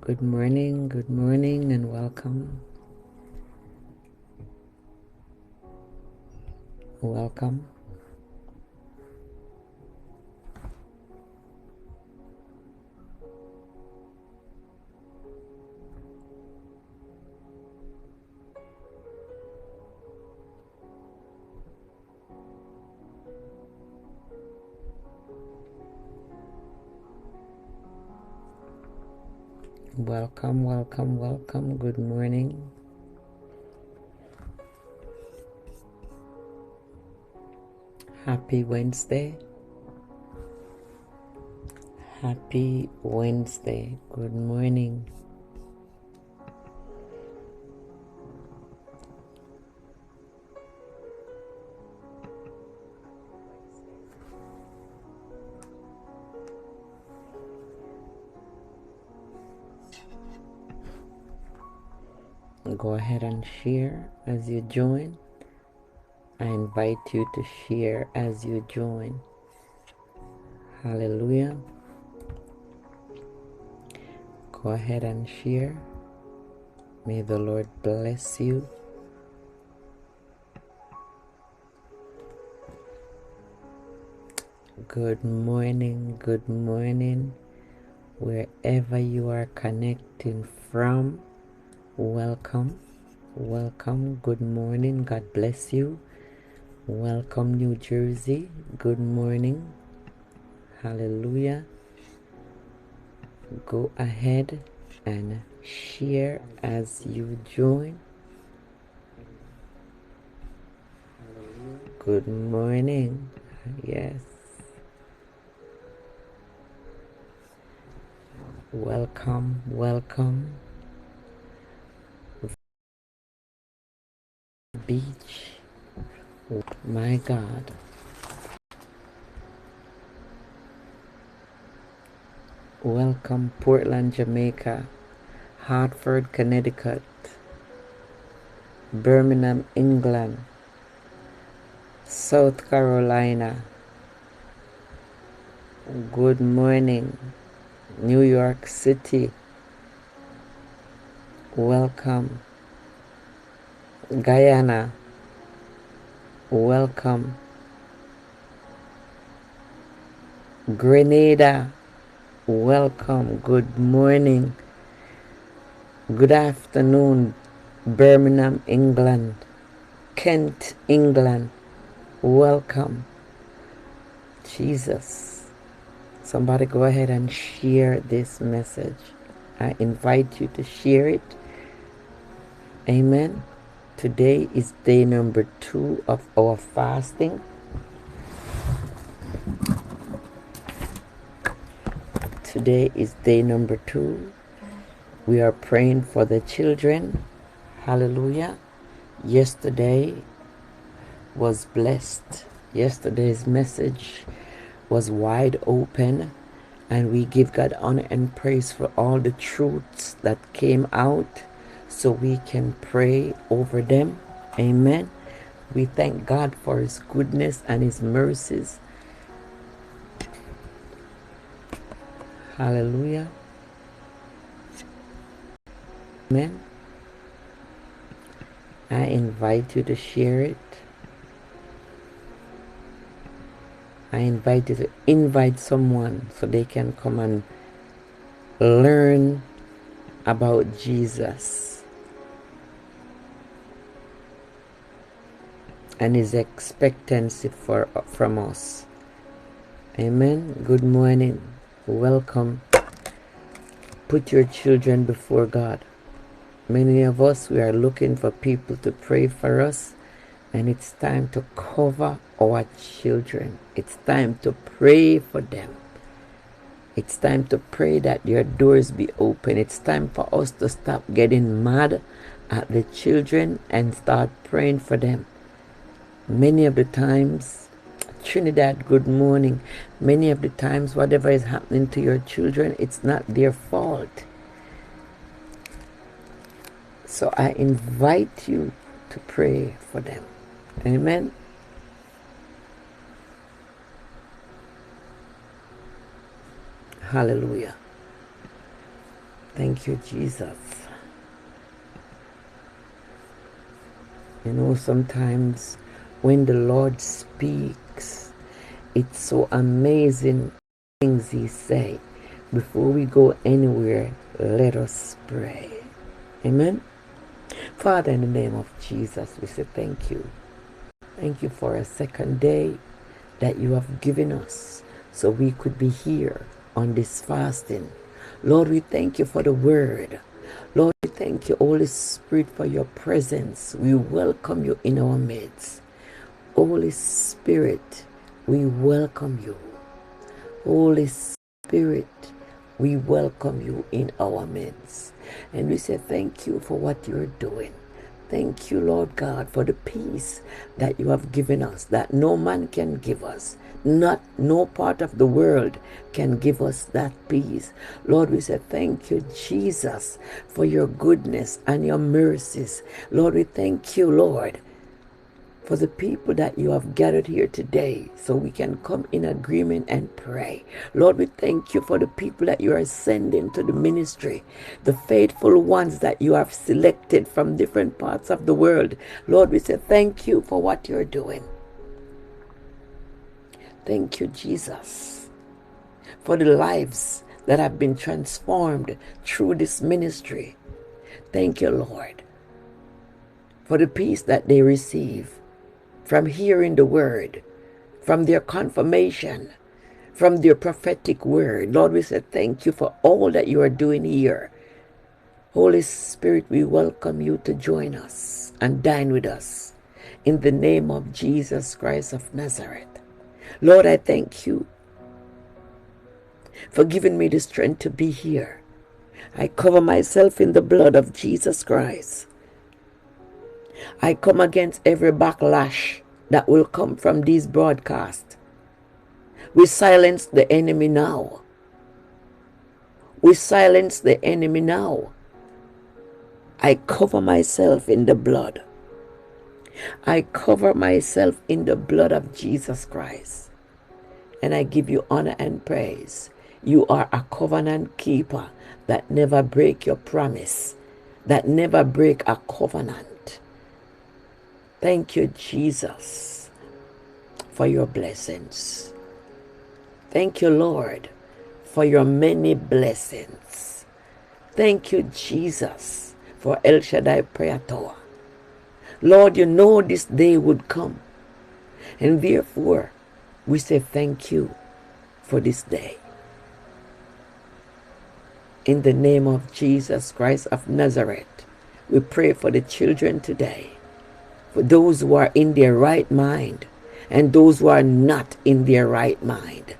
Good morning, and welcome. Welcome. Welcome. Good morning. Happy Wednesday. Happy Wednesday. Good morning. Go ahead and share as you join. I invite you to share as you join. Hallelujah. Go ahead and share. May the Lord bless you. Good morning. Wherever you are connecting from, welcome. Good morning. God bless you. Welcome, New Jersey. Good morning. Hallelujah. Go ahead and share as you join. Good morning. Yes. Welcome. Beach. My God. Welcome, Portland, Jamaica. Hartford, Connecticut. Birmingham, England. South Carolina. Good morning, New York City. Welcome, Guyana. Welcome, Grenada. Welcome. Good morning. Good afternoon, Birmingham, England. Kent, England. Welcome. Jesus. Somebody go ahead and share this message. I invite you to share it. Amen. Today is day number 2 of our fasting. Today is day number 2. We are praying for the children. Hallelujah. Yesterday was blessed. Yesterday's message was wide open, and we give God honor and praise for all the truths that came out so we can pray over them. Amen. We thank God for His goodness and His mercies. Hallelujah. Amen. I invite you to share it. I invite you to invite someone so they can come and learn about Jesus and His expectancy from us. Amen. Good morning. Welcome. Put your children before God. Many of us, we are looking for people to pray for us, and it's time to cover our children. It's time to pray for them. It's time to pray that your doors be open. It's time for us to stop getting mad at the children and start praying for them. Many of the times, Trinidad, good morning. Many of the times, whatever is happening to your children, it's not their fault. So I invite you to pray for them. Amen. Hallelujah. Thank you, Jesus. You know, sometimes when the Lord speaks, it's so amazing things He say. Before we go anywhere, let us pray. Amen. Father, in the name of Jesus, we say thank you. Thank you for a second day that you have given us so we could be here on this fasting. Lord, we thank you for the word. Lord, we thank you, Holy Spirit, for your presence. We welcome you in our midst. Holy Spirit, we welcome you. Holy Spirit, we welcome you in our midst. And we say thank you for what you're doing. Thank you, Lord God, for the peace that you have given us, that no man can give us. No part of the world can give us that peace. Lord, we say thank you, Jesus, for your goodness and your mercies. Lord, we thank you, Lord, for the people that you have gathered here today so we can come in agreement and pray. Lord, we thank you for the people that you are sending to the ministry, the faithful ones that you have selected from different parts of the world. Lord, we say thank you for what you're doing. Thank you, Jesus, for the lives that have been transformed through this ministry. Thank you, Lord, for the peace that they receive from hearing the word, from their confirmation, from their prophetic word. Lord, we say thank you for all that you are doing here. Holy Spirit, we welcome you to join us and dine with us in the name of Jesus Christ of Nazareth. Lord, I thank you for giving me the strength to be here. I cover myself in the blood of Jesus Christ. I come against every backlash that will come from these broadcasts. We silence the enemy now. We silence the enemy now. I cover myself in the blood. I cover myself in the blood of Jesus Christ. And I give you honor and praise. You are a covenant keeper that never break your promise, that never break a covenant. Thank you, Jesus, for your blessings. Thank you, Lord, for your many blessings. Thank you, Jesus, for El Shaddai Prayer Tower. Lord, you know this day would come. And therefore, we say thank you for this day. In the name of Jesus Christ of Nazareth, we pray for the children today, for those who are in their right mind and those who are not in their right mind.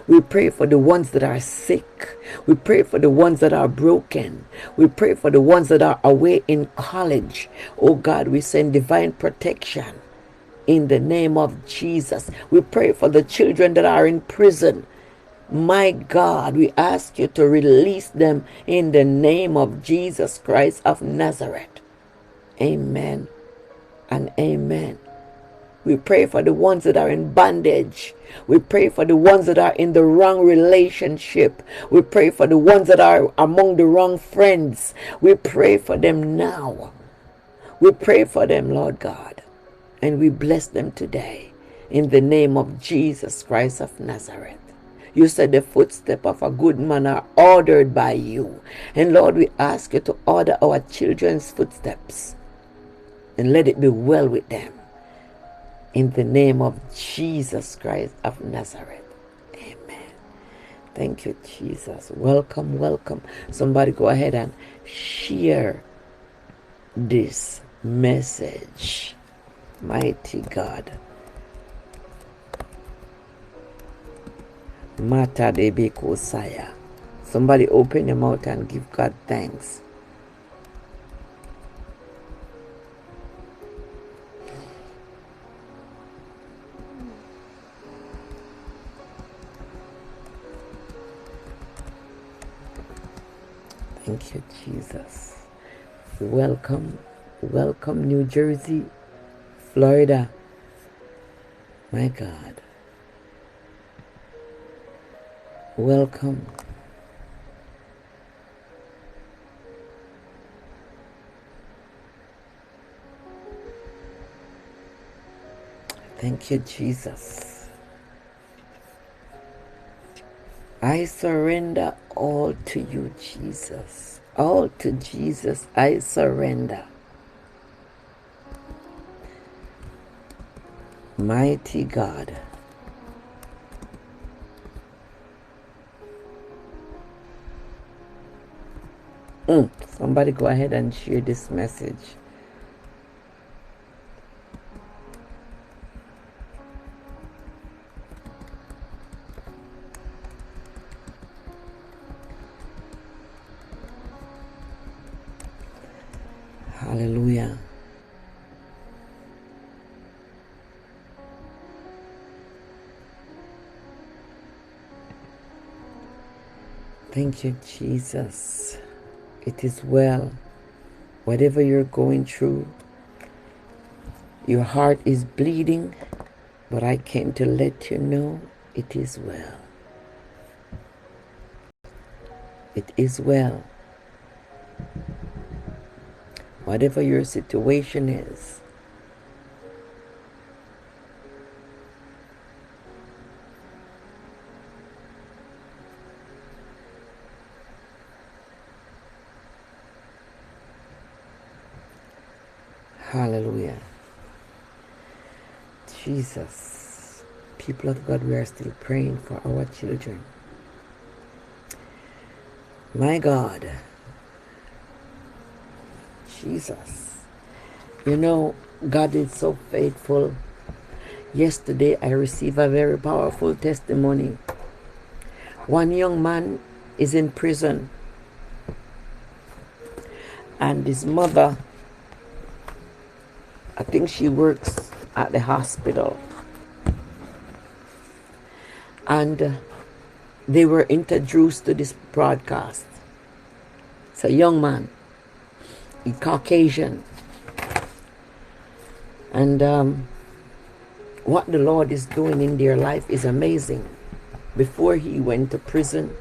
We pray for the ones that are sick. We pray for the ones that are broken. We pray for the ones that are away in college. Oh God, we send divine protection in the name of Jesus. We pray for the children that are in prison. My God, we ask you to release them in the name of Jesus Christ of Nazareth. Amen and amen. We pray for the ones that are in bondage. We pray for the ones that are in the wrong relationship. We pray for the ones that are among the wrong friends. We pray for them now. We pray for them, Lord God, and we bless them today in the name of Jesus Christ of Nazareth. You said the footsteps of a good man are ordered by you. And Lord, we ask you to order our children's footsteps and let it be well with them. In the name of Jesus Christ of Nazareth. Amen. Thank you, Jesus. Welcome, welcome. Somebody go ahead and share this message. Mighty God. Mata de Bekosaya. Somebody open your mouth and give God thanks. Thank you, Jesus. Welcome, welcome, New Jersey, Florida. My God. Welcome. Thank you, Jesus. I surrender all to you, Jesus. All to Jesus I surrender. Mighty God. Somebody go ahead and share this message. Hallelujah. Thank you, Jesus. It is well. Whatever you're going through, your heart is bleeding, but I came to let you know it is well. It is well. Whatever your situation is, hallelujah. Jesus. People of God, we are still praying for our children. My God. Jesus. You know, God is so faithful. Yesterday, I received a very powerful testimony. One young man is in prison, and his mother, I think she works at the hospital, and they were introduced to this broadcast. It's a young man, he's Caucasian, and what the Lord is doing in their life is amazing. Before he went to prison,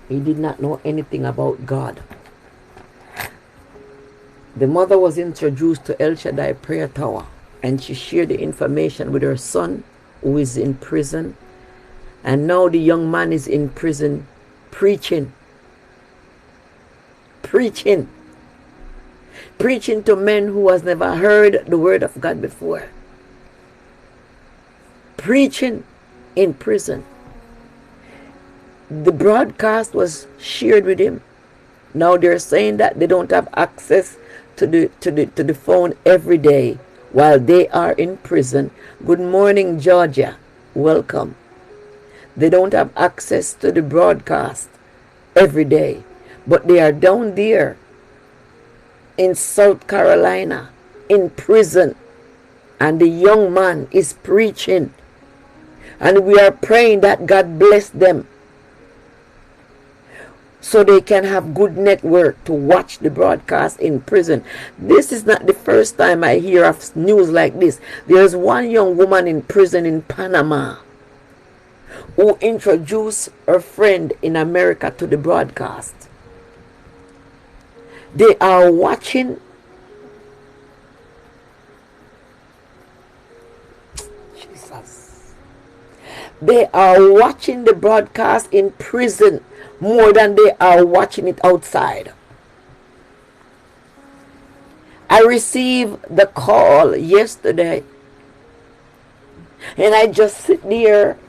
he did not know anything about God. The mother was introduced to El Shaddai Prayer Tower, and she shared the information with her son, who is in prison. And now the young man is in prison preaching to men who has never heard the word of God before. Preaching in prison. The broadcast was shared with him. Now they're saying that they don't have access to the phone every day while they are in prison. Good morning, Georgia. Welcome. They don't have access to the broadcast every day, but they are down there in South Carolina in prison, and the young man is preaching, and we are praying that God bless them so they can have good network to watch the broadcast in prison. This is not the first time I hear of news like this. There's one young woman in prison in Panama who introduced her friend in America to the broadcast. They are watching. Jesus. They are watching the broadcast in prison more than they are watching it outside. I received the call yesterday, and I just sit there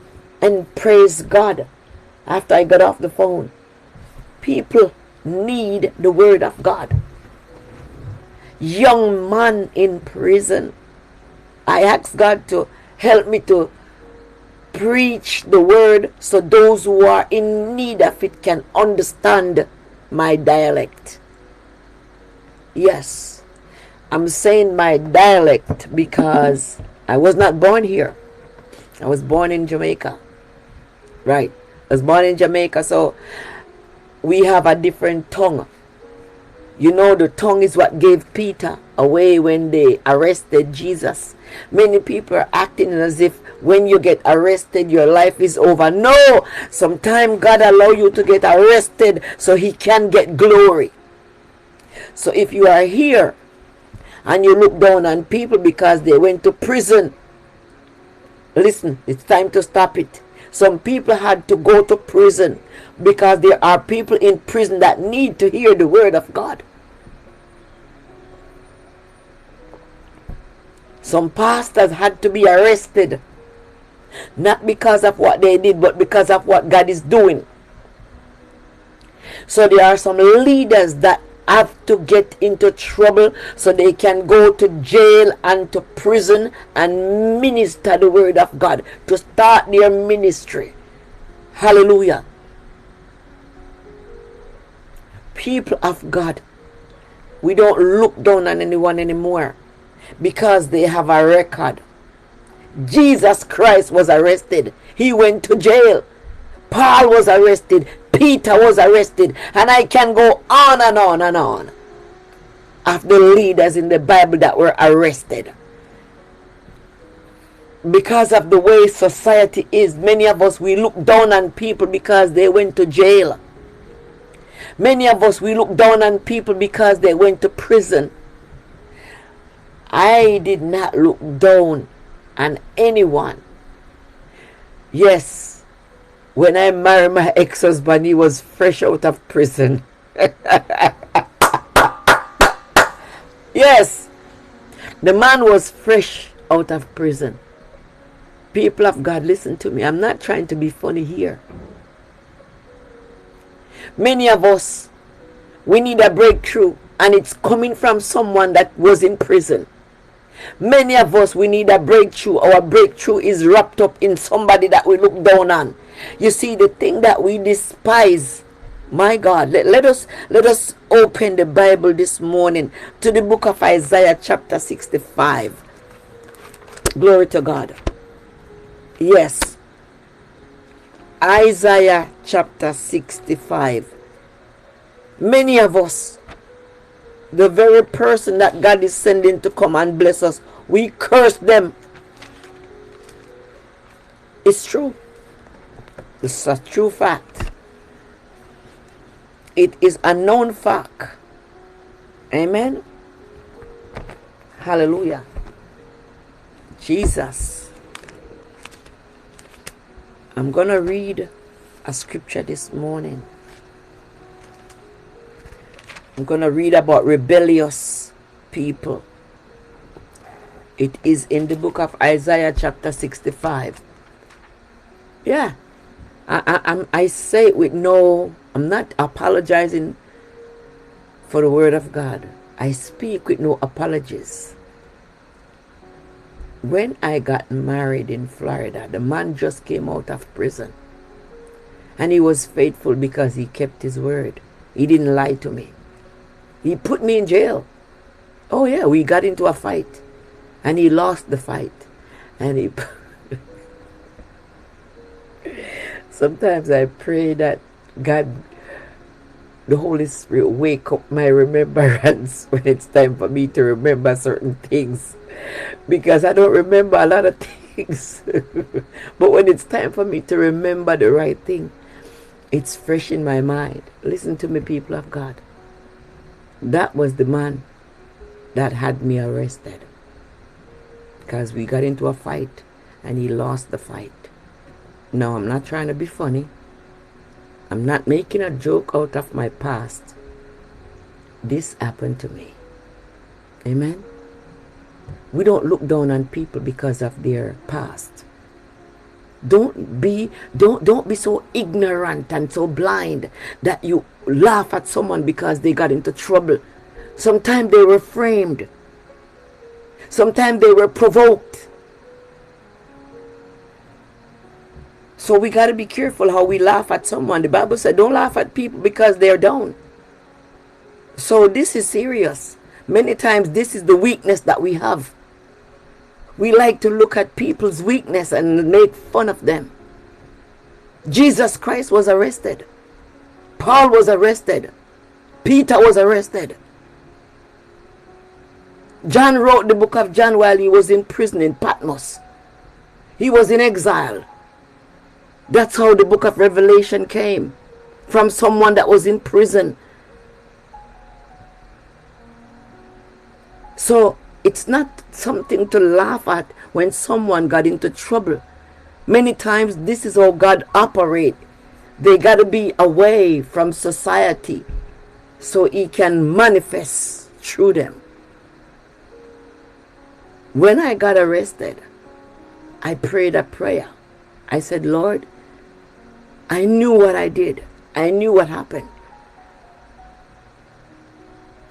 and praise God after I got off the phone. People need the word of God. Young man in prison. I asked God to help me to preach the word so those who are in need of it can understand my dialect. Yes, I'm saying my dialect because I was not born here. I was born in Jamaica. Right. I was born in Jamaica, so we have a different tongue. You know, the tongue is what gave Peter away when they arrested Jesus. Many people are acting as if when you get arrested, your life is over. No! Sometimes God allows you to get arrested so he can get glory. So if you are here and you look down on people because they went to prison, Listen, it's time to stop it. Some people had to go to prison because there are people in prison that need to hear the word of God. Some pastors had to be arrested, not because of what they did, but because of what God is doing. So there are some leaders that have to get into trouble so they can go to jail and to prison and minister the word of God, to start their ministry. Hallelujah. People of God, we don't look down on anyone anymore because they have a record. Jesus Christ was arrested. He went to jail. Paul was arrested. Peter was arrested. And I can go on and on and on of the leaders in the Bible that were arrested. Because of the way society is, many of us, we look down on people because they went to jail. Many of us, we look down on people because they went to prison. I did not look down on anyone. Yes, when I married my ex-husband, he was fresh out of prison. Yes, the man was fresh out of prison. People of God, listen to me. I'm not trying to be funny here. Many of us, we need a breakthrough, and it's coming from someone that was in prison. Many of us, we need a breakthrough. Our breakthrough is wrapped up in somebody that we look down on. You see, the thing that we despise, my God, let us open the Bible this morning to the book of Isaiah chapter 65. Glory to God. Yes. Isaiah chapter 65. Many of us, the very person that God is sending to come and bless us, we curse them. It's true. It's a true fact. It is a known fact. Amen. Hallelujah. Jesus. I'm going to read a scripture this morning. I'm going to read about rebellious people. It is in the book of Isaiah chapter 65. Yeah. I say it with no, I'm not apologizing for the word of God. I speak with no apologies. When I got married in Florida, the man just came out of prison. And he was faithful because he kept his word. He didn't lie to me. He put me in jail. Oh yeah, we got into a fight. And he lost the fight. And he... Sometimes I pray that God, the Holy Spirit, wake up my remembrance when it's time for me to remember certain things. Because I don't remember a lot of things. But when it's time for me to remember the right thing, it's fresh in my mind. Listen to me, people of God. That was the man that had me arrested. Because we got into a fight and he lost the fight. No, I'm not trying to be funny. I'm not making a joke out of my past. This happened to me. Amen. We don't look down on people because of their past. Don't be so ignorant and so blind that you laugh at someone because they got into trouble. Sometimes they were framed. Sometimes they were provoked. So we got to be careful how we laugh at someone. The Bible said don't laugh at people because they're down. So this is serious. Many times this is the weakness that we have. We like to look at people's weakness and make fun of them. Jesus Christ was arrested. Paul was arrested. Peter was arrested. John wrote the book of John while he was in prison in Patmos. He was in exile. That's how the book of Revelation came. From someone that was in prison. So It's not something to laugh at when someone got into trouble. Many times this is how God operates. They got to be away from society so he can manifest through them. When I got arrested, I prayed a prayer. I said, Lord, I knew what I did. I knew what happened.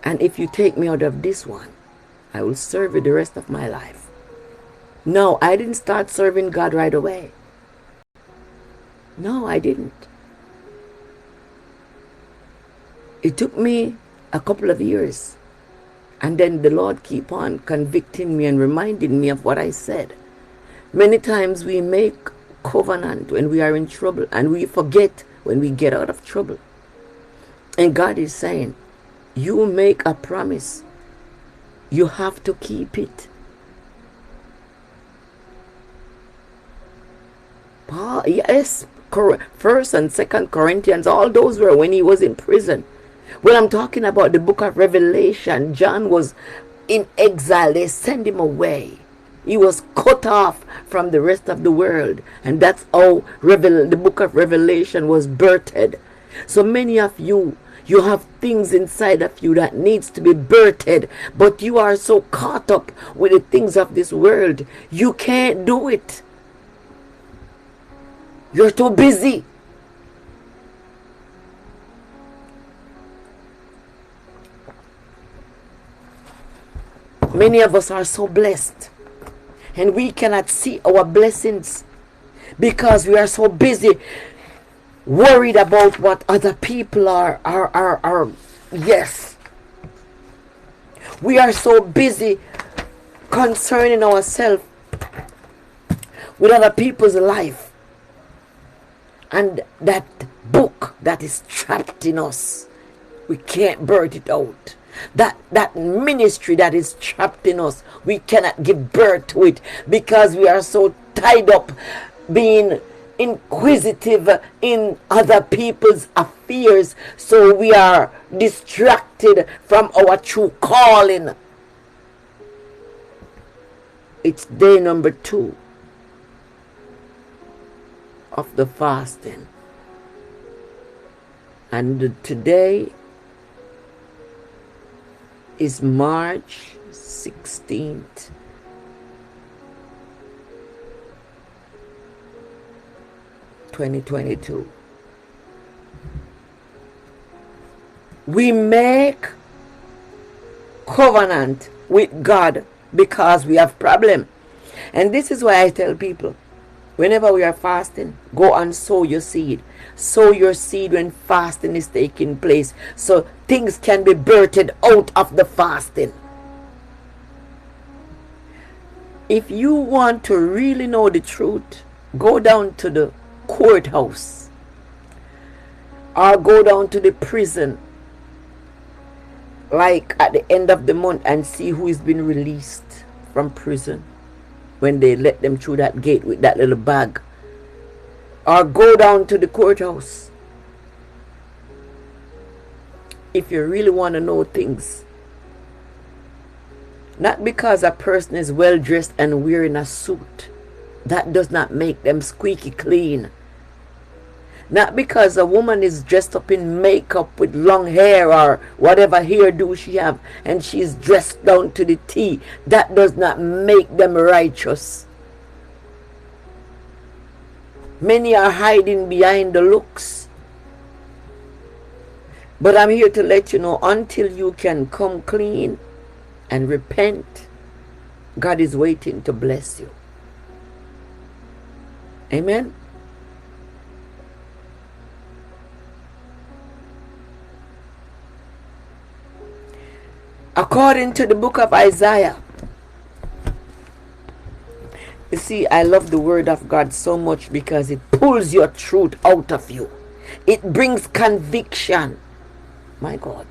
And if you take me out of this one, I will serve you the rest of my life. No, I didn't start serving God right away. No, I didn't. It took me a couple of years. And then the Lord keep on convicting me and reminding me of what I said. Many times we make covenant when we are in trouble and we forget when we get out of trouble. And God is saying, you make a promise. You have to keep it. Paul, yes, First and Second Corinthians, all those were when he was in prison. When I'm talking about the book of Revelation, John was in exile. They sent him away. He was cut off from the rest of the world. And that's how the book of Revelation was birthed. So many of you, you have things inside of you that needs to be birthed. But you are so caught up with the things of this world. You can't do it. You're too busy. Many of us are so blessed. And we cannot see our blessings because we are so busy worried about what other people are. Yes. We are so busy concerning ourselves with other people's life. And that book that is trapped in us, we can't birth it out. That ministry that is trapped in us, we cannot give birth to it because we are so tied up being inquisitive in other people's affairs. So we are distracted from our true calling. It's day number 2 of the fasting. And today is March 16th. (2022). We make covenant with God because we have problem. And this is why I tell people, whenever we are fasting, go and sow your seed. Sow your seed when fasting is taking place, so things can be birthed out of the fasting. If you want to really know the truth, go down to the courthouse or go down to the prison, like at the end of the month, and see who is being released from prison when they let them through that gate with that little bag. Or go down to the courthouse. If you really want to know things. Not because a person is well dressed and wearing a suit, that does not make them squeaky clean. Not because a woman is dressed up in makeup with long hair or whatever hairdo she have and she's dressed down to the T, that does not make them righteous. Many are hiding behind the looks. But I'm here to let you know, until you can come clean and repent, God is waiting to bless you. Amen. According to the book of Isaiah, you see, I love the word of God so much because it pulls your truth out of you. It brings conviction. My God,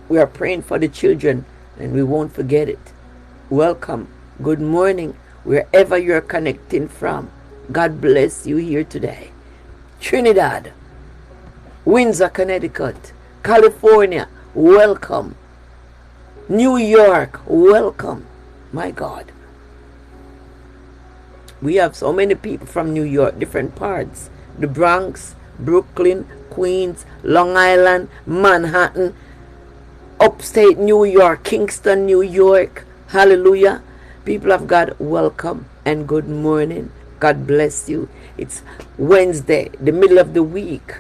we are praying for the children and we won't forget it. Welcome. Good morning, wherever you're connecting from. God bless you here today. Trinidad, Windsor, Connecticut, California, welcome. New York, welcome. My God. We have so many people from New York, different parts. The Bronx, Brooklyn, Queens, Long Island, Manhattan, upstate New York, Kingston, New York. Hallelujah. People of God, welcome and good morning. God bless you. It's Wednesday, the middle of the week.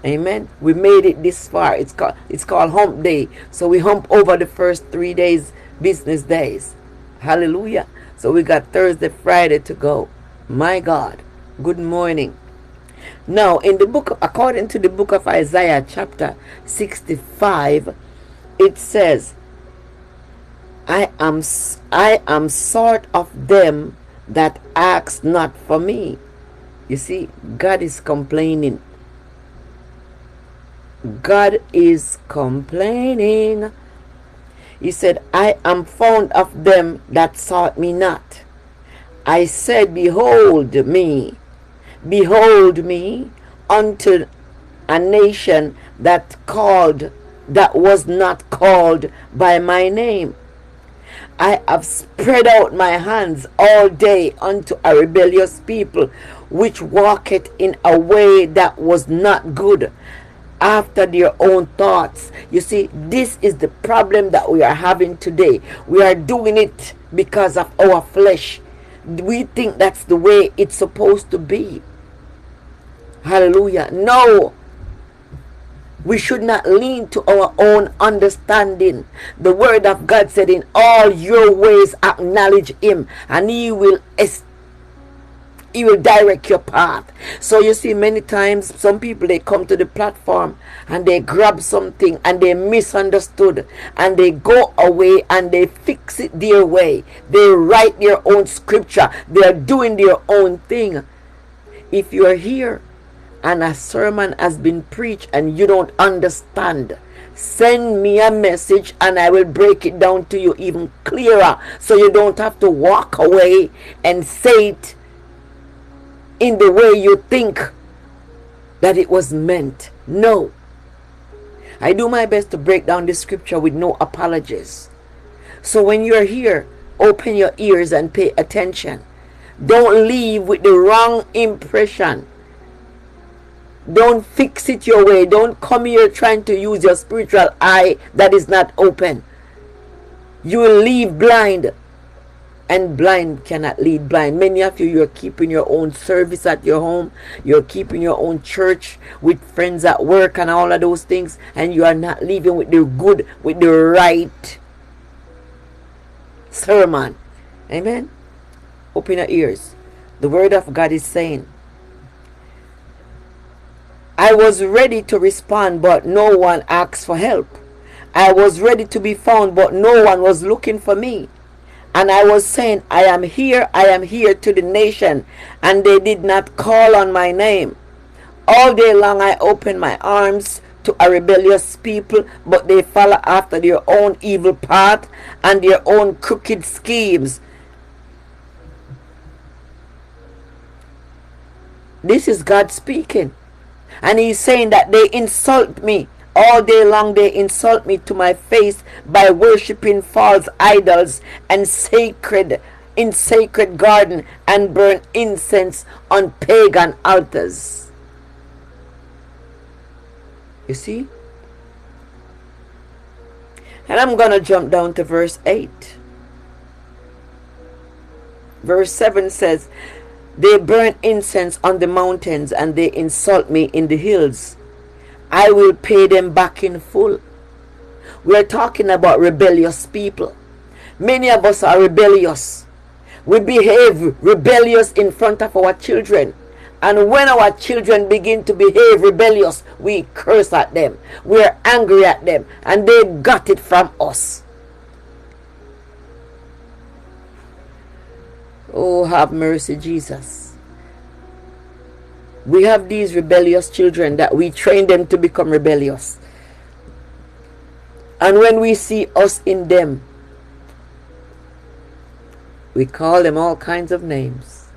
Amen. We made it this far. It's called hump day. So we hump over the first 3 days, business days. Hallelujah. So we got Thursday, Friday to go. My God. Good morning. Now, according to the book of Isaiah, chapter 65, it says, I am sort of them that ask not for me. You see, God is complaining. God is complaining. He said, I am found of them that sought me not. I said, behold me unto a nation that was not called by my name. I have spread out my hands all day unto a rebellious people, which walketh in a way that was not good, after their own thoughts. You see, this is the problem that we are having today. We are doing it because of our flesh. We think that's the way it's supposed to be. Hallelujah. No. We should not lean to our own understanding. The word of God said, in all your ways acknowledge him, and he will direct your path. So you see, many times some people, they come to the platform and they grab something and they misunderstood, and they go away and they fix it their way. They write their own scripture. They are doing their own thing. If you are here and a sermon has been preached and you don't understand, send me a message and I will break it down to you even clearer, so you don't have to walk away and say it in the way you think that it was meant. No. I do my best to break down the scripture with no apologies. So when you're here, open your ears and pay attention. Don't leave with the wrong impression. Don't fix it your way. Don't come here trying to use your spiritual eye that is not open. You will leave blind, and blind cannot lead blind. Many of you, you're keeping your own service at your home. You're keeping your own church with friends at work and all of those things, and you are not leaving with the good, with the right sermon. Amen. Open your ears. The word of God is saying, I was ready to respond, but no one asked for help. I was ready to be found, but no one was looking for me. And I was saying, I am here to the nation, and they did not call on my name. All day long I opened my arms to a rebellious people, but they follow after their own evil path and their own crooked schemes. This is God speaking. And he's saying that they insult me. All day long they insult me to my face by worshiping false idols and in sacred garden, and burn incense on pagan altars. You see? And I'm going to jump down to verse 8. Verse 7 says, they burn incense on the mountains and they insult me in the hills. I will pay them back in full. We are talking about rebellious people. Many of us are rebellious. We behave rebellious in front of our children. And when our children begin to behave rebellious, we curse at them. We are angry at them. And they got it from us. Oh, have mercy, Jesus. We have these rebellious children that we train them to become rebellious. And when we see us in them, we call them all kinds of names.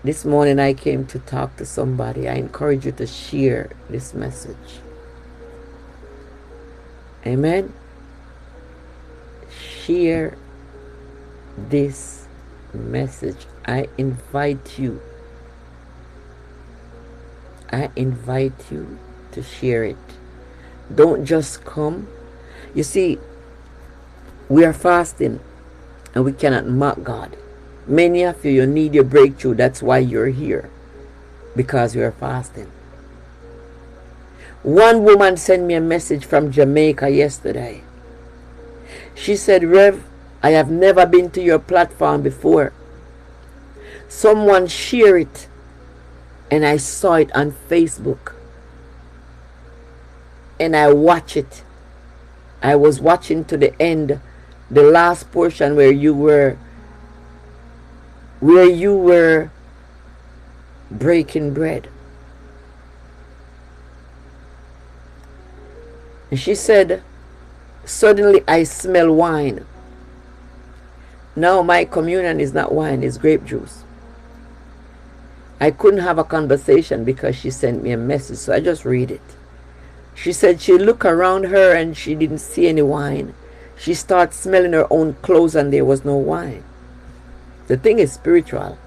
This morning I came to talk to somebody. I encourage you to share this message. Amen. Share this message. I invite you to share it. Don't just come. You see, we are fasting and we cannot mock God. Many of you, you need your breakthrough. That's why you're here, because you are fasting. One woman sent me a message from Jamaica yesterday. She said, Rev, I have never been to your platform before. Someone shared it and I saw it on Facebook. And I watched it. I was watching to the end, the last portion where you were breaking bread. And she said, suddenly I smell wine. Now my communion is not wine, it's grape juice. I couldn't have a conversation because she sent me a message, so I just read it. She said she looked around her and she didn't see any wine. She started smelling her own clothes and there was no wine. The thing is spiritual.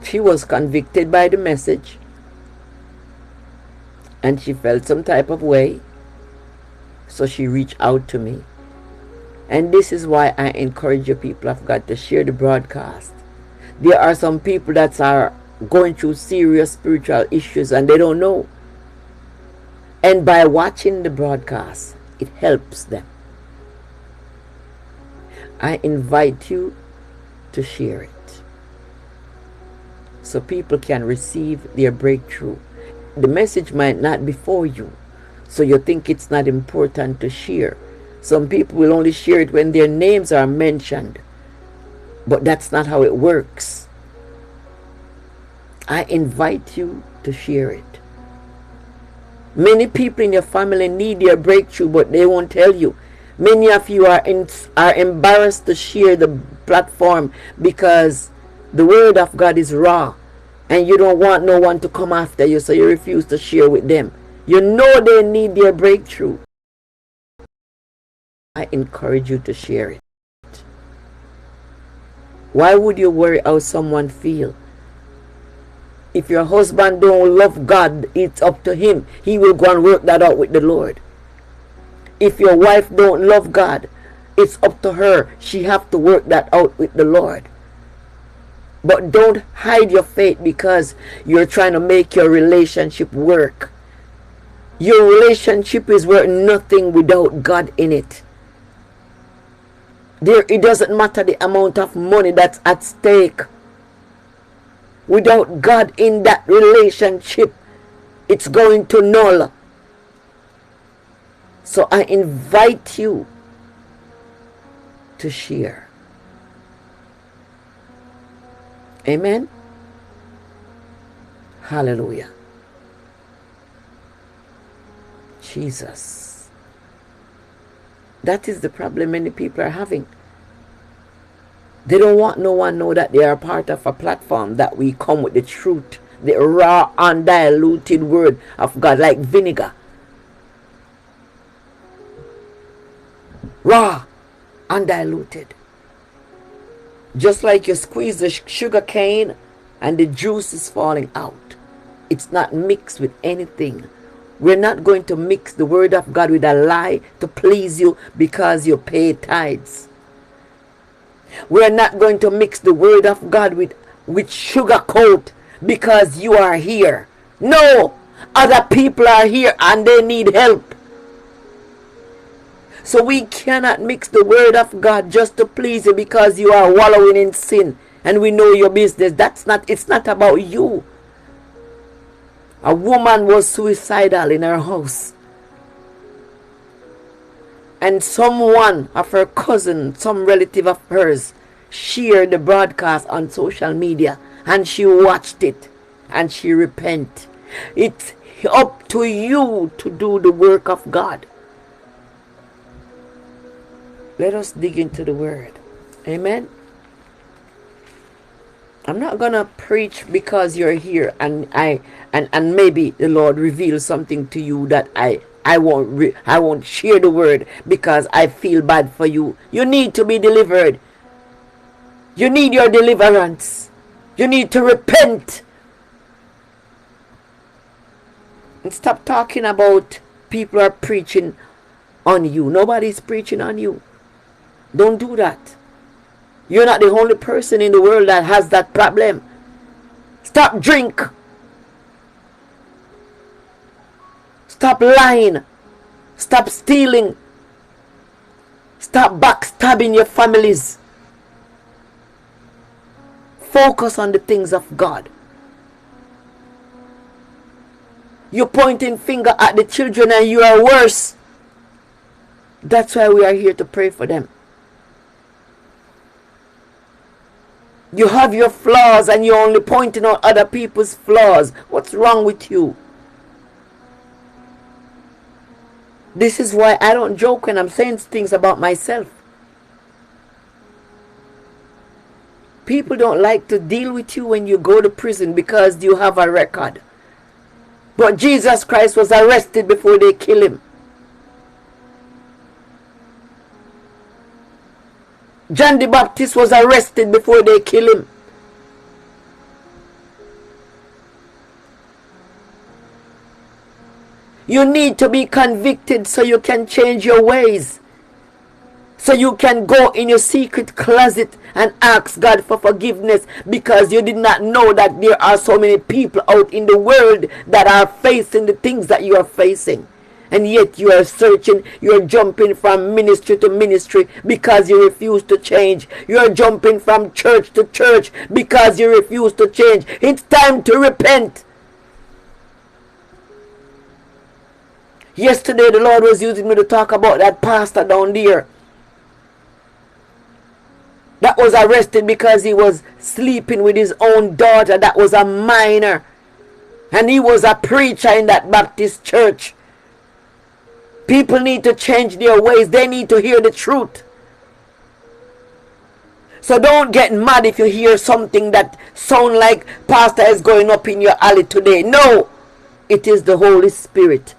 She was convicted by the message and she felt some type of way. So she reached out to me. And this is why I encourage you people of God to share the broadcast. There are some people that are going through serious spiritual issues and they don't know. And by watching the broadcast, it helps them. I invite you to share it so people can receive their breakthrough. The message might not be for you, so you think it's not important to share. Some people will only share it when their names are mentioned, but that's not how it works. I invite you to share it. Many people in your family need their breakthrough, but they won't tell you. Many of you are embarrassed to share the platform because the word of God is raw and you don't want no one to come after you, so you refuse to share with them. You know they need their breakthrough. I encourage you to share it. Why would you worry how someone feels? If your husband don't love God, it's up to him. He will go and work that out with the Lord. If your wife don't love God, it's up to her. She have to work that out with the Lord. But don't hide your faith because you're trying to make your relationship work. Your relationship is worth nothing without God in it. It doesn't matter the amount of money that's at stake. Without God in that relationship, it's going to null. So I invite you to share. Amen. Hallelujah. Jesus. That is the problem many people are having. They don't want no one to know that they are part of a platform, that we come with the truth, the raw, undiluted word of God, like vinegar. Raw, undiluted. Just like you squeeze the sugar cane and the juice is falling out. It's not mixed with anything. We're not going to mix the word of God with a lie to please you because you pay tithes. We're not going to mix the word of God with sugar coat because you are here. No, other people are here and they need help. So we cannot mix the word of God just to please you because you are wallowing in sin and we know your business. It's not about you. A woman was suicidal in her house. And someone of her cousin, some relative of hers, shared the broadcast on social media and she watched it and she repented. It's up to you to do the work of God. Let us dig into the word. Amen. I'm not gonna preach because you're here and maybe the Lord reveals something to you that I won't share the word because I feel bad for you. You need to be delivered. You need your deliverance. You need to repent. And stop talking about people are preaching on you. Nobody's preaching on you. Don't do that. You're not the only person in the world that has that problem. Stop drink. Stop lying. Stop stealing. Stop backstabbing your families. Focus on the things of God. You're pointing finger at the children and you are worse. That's why we are here to pray for them. You have your flaws and you're only pointing out other people's flaws. What's wrong with you? This is why I don't joke when I'm saying things about myself. People don't like to deal with you when you go to prison because you have a record. But Jesus Christ was arrested before they kill him. John the Baptist was arrested before they kill him. You need to be convicted so you can change your ways. So you can go in your secret closet and ask God for forgiveness because you did not know that there are so many people out in the world that are facing the things that you are facing. And yet you are searching, you are jumping from ministry to ministry because you refuse to change. You are jumping from church to church because you refuse to change. It's time to repent. Yesterday the Lord was using me to talk about that pastor down there that was arrested because he was sleeping with his own daughter that was a minor. And he was a preacher in that Baptist church. People need to change their ways. They need to hear the truth. So don't get mad if you hear something that sound like pastor is going up in your alley today. No, it is the Holy Spirit.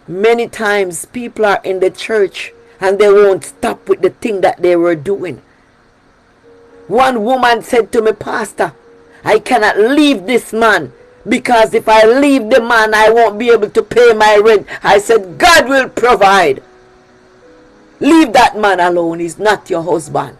Many times people are in the church and they won't stop with the thing that they were doing. One woman said to me, Pastor, I cannot leave this man because if I leave the man, I won't be able to pay my rent. I said, God will provide. Leave that man alone. He's not your husband.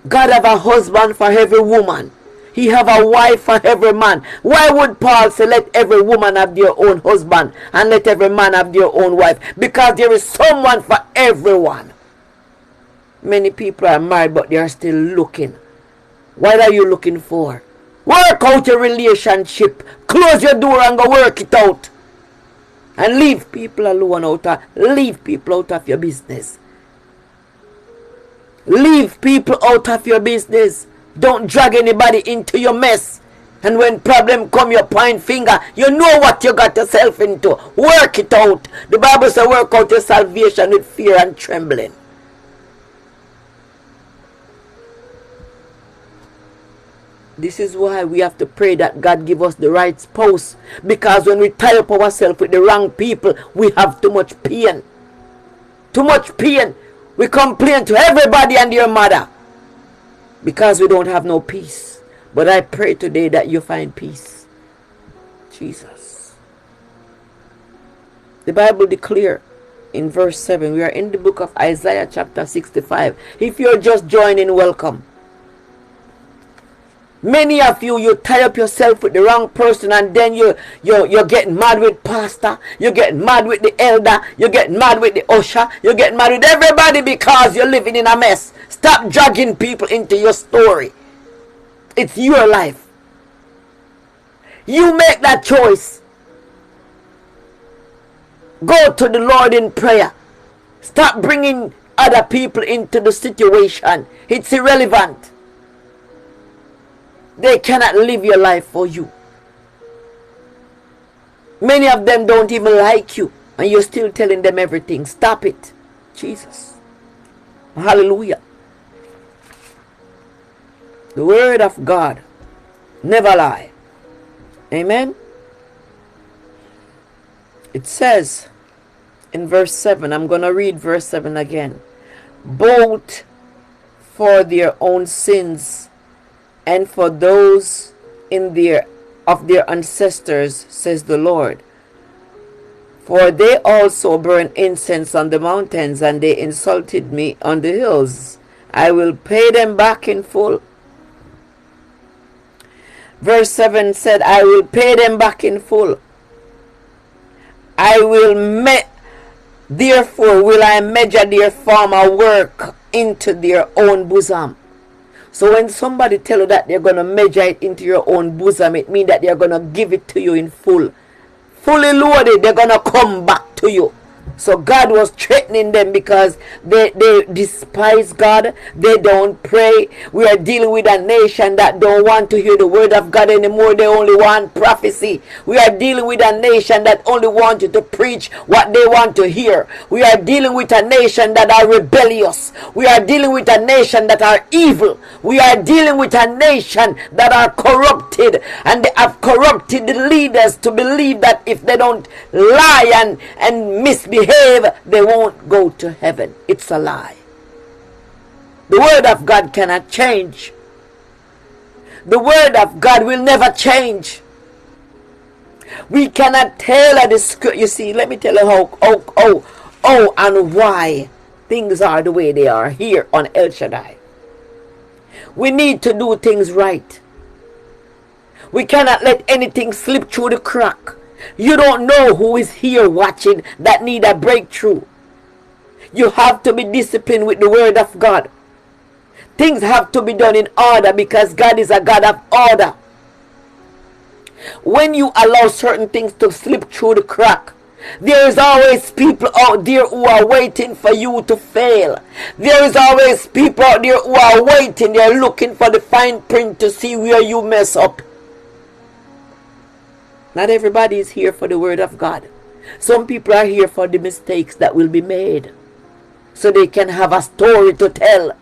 God have a husband for every woman. He have a wife for every man. Why would Paul say let every woman have their own husband and let every man have their own wife? Because there is someone for everyone. Many people are married but they are still looking. What are you looking for? Work out your relationship. Close your door and go work it out. And leave people alone leave people out of your business. Leave people out of your business. Don't drag anybody into your mess. And when problem come, you point finger. You know what you got yourself into. Work it out. The Bible says work out your salvation with fear and trembling. This is why we have to pray that God give us the right spouse. Because when we tie up ourselves with the wrong people, we have too much pain. Too much pain. We complain to everybody and their mother. Because we don't have no peace. But I pray today that you find peace. Jesus. The Bible declares in verse 7. We are in the book of Isaiah chapter 65. If you're just joining, welcome. Many of you, you tie up yourself with the wrong person and then you're getting mad with pastor. You get mad with the elder. You get mad with the usher. You get mad with everybody because you're living in a mess. Stop dragging people into your story. It's your life. You make that choice. Go to the Lord in prayer. Stop bringing other people into the situation. It's irrelevant. They cannot live your life for you. Many of them don't even like you. And you're still telling them everything. Stop it. Jesus. Hallelujah. The word of God never lie. Amen. It says in verse 7, I'm going to read verse 7 again. Both for their own sins and for those of their ancestors, says the Lord. For they also burn incense on the mountains, and they insulted me on the hills. I will pay them back in full. Verse 7 said, I will pay them back in full. Therefore will I measure their former work into their own bosom. So when somebody tell you that they're going to measure it into your own bosom, it means that they're going to give it to you in full. Fully loaded, they're going to come back to you. So God was threatening them because they despise God. They don't pray. We are dealing with a nation that don't want to hear the word of God anymore. They only want prophecy. We are dealing with a nation that only wants you to preach what they want to hear. We are dealing with a nation that are rebellious. We are dealing with a nation that are evil. We are dealing with a nation that are corrupted, and they have corrupted the leaders to believe that if they don't lie and misbehave, they won't go to heaven. It's a lie. The word of God cannot change. The word of God will never change. We cannot tailor the script. You see, let me tell you how and why things are the way they are here on El Shaddai. We need to do things right. We cannot let anything slip through the crack. You don't know who is here watching that need a breakthrough. You have to be disciplined with the word of God. Things have to be done in order because God is a God of order. When you allow certain things to slip through the crack, there is always people out there who are waiting for you to fail. There is always people out there who are waiting. They're looking for the fine print to see where you mess up. Not everybody is here for the word of God. Some people are here for the mistakes that will be made, so they can have a story to tell.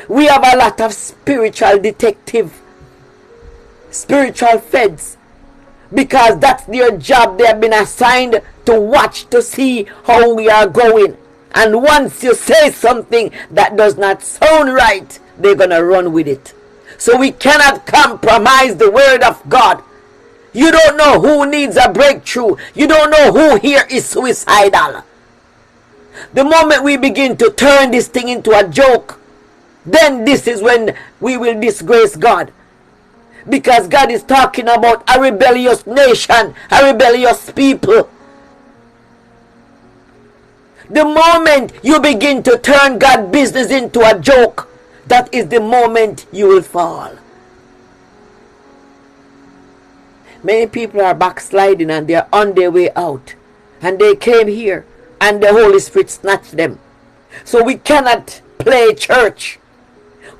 We have a lot of spiritual detective, spiritual feds, because that's their job. They have been assigned to watch to see how we are going. And once you say something that does not sound right, they're going to run with it. So we cannot compromise the word of God. You don't know who needs a breakthrough. You don't know who here is suicidal. The moment we begin to turn this thing into a joke, then this is when we will disgrace God. Because God is talking about a rebellious nation, a rebellious people. The moment you begin to turn God's business into a joke, that is the moment you will fall. Many people are backsliding and they are on their way out. And they came here and the Holy Spirit snatched them. So we cannot play church.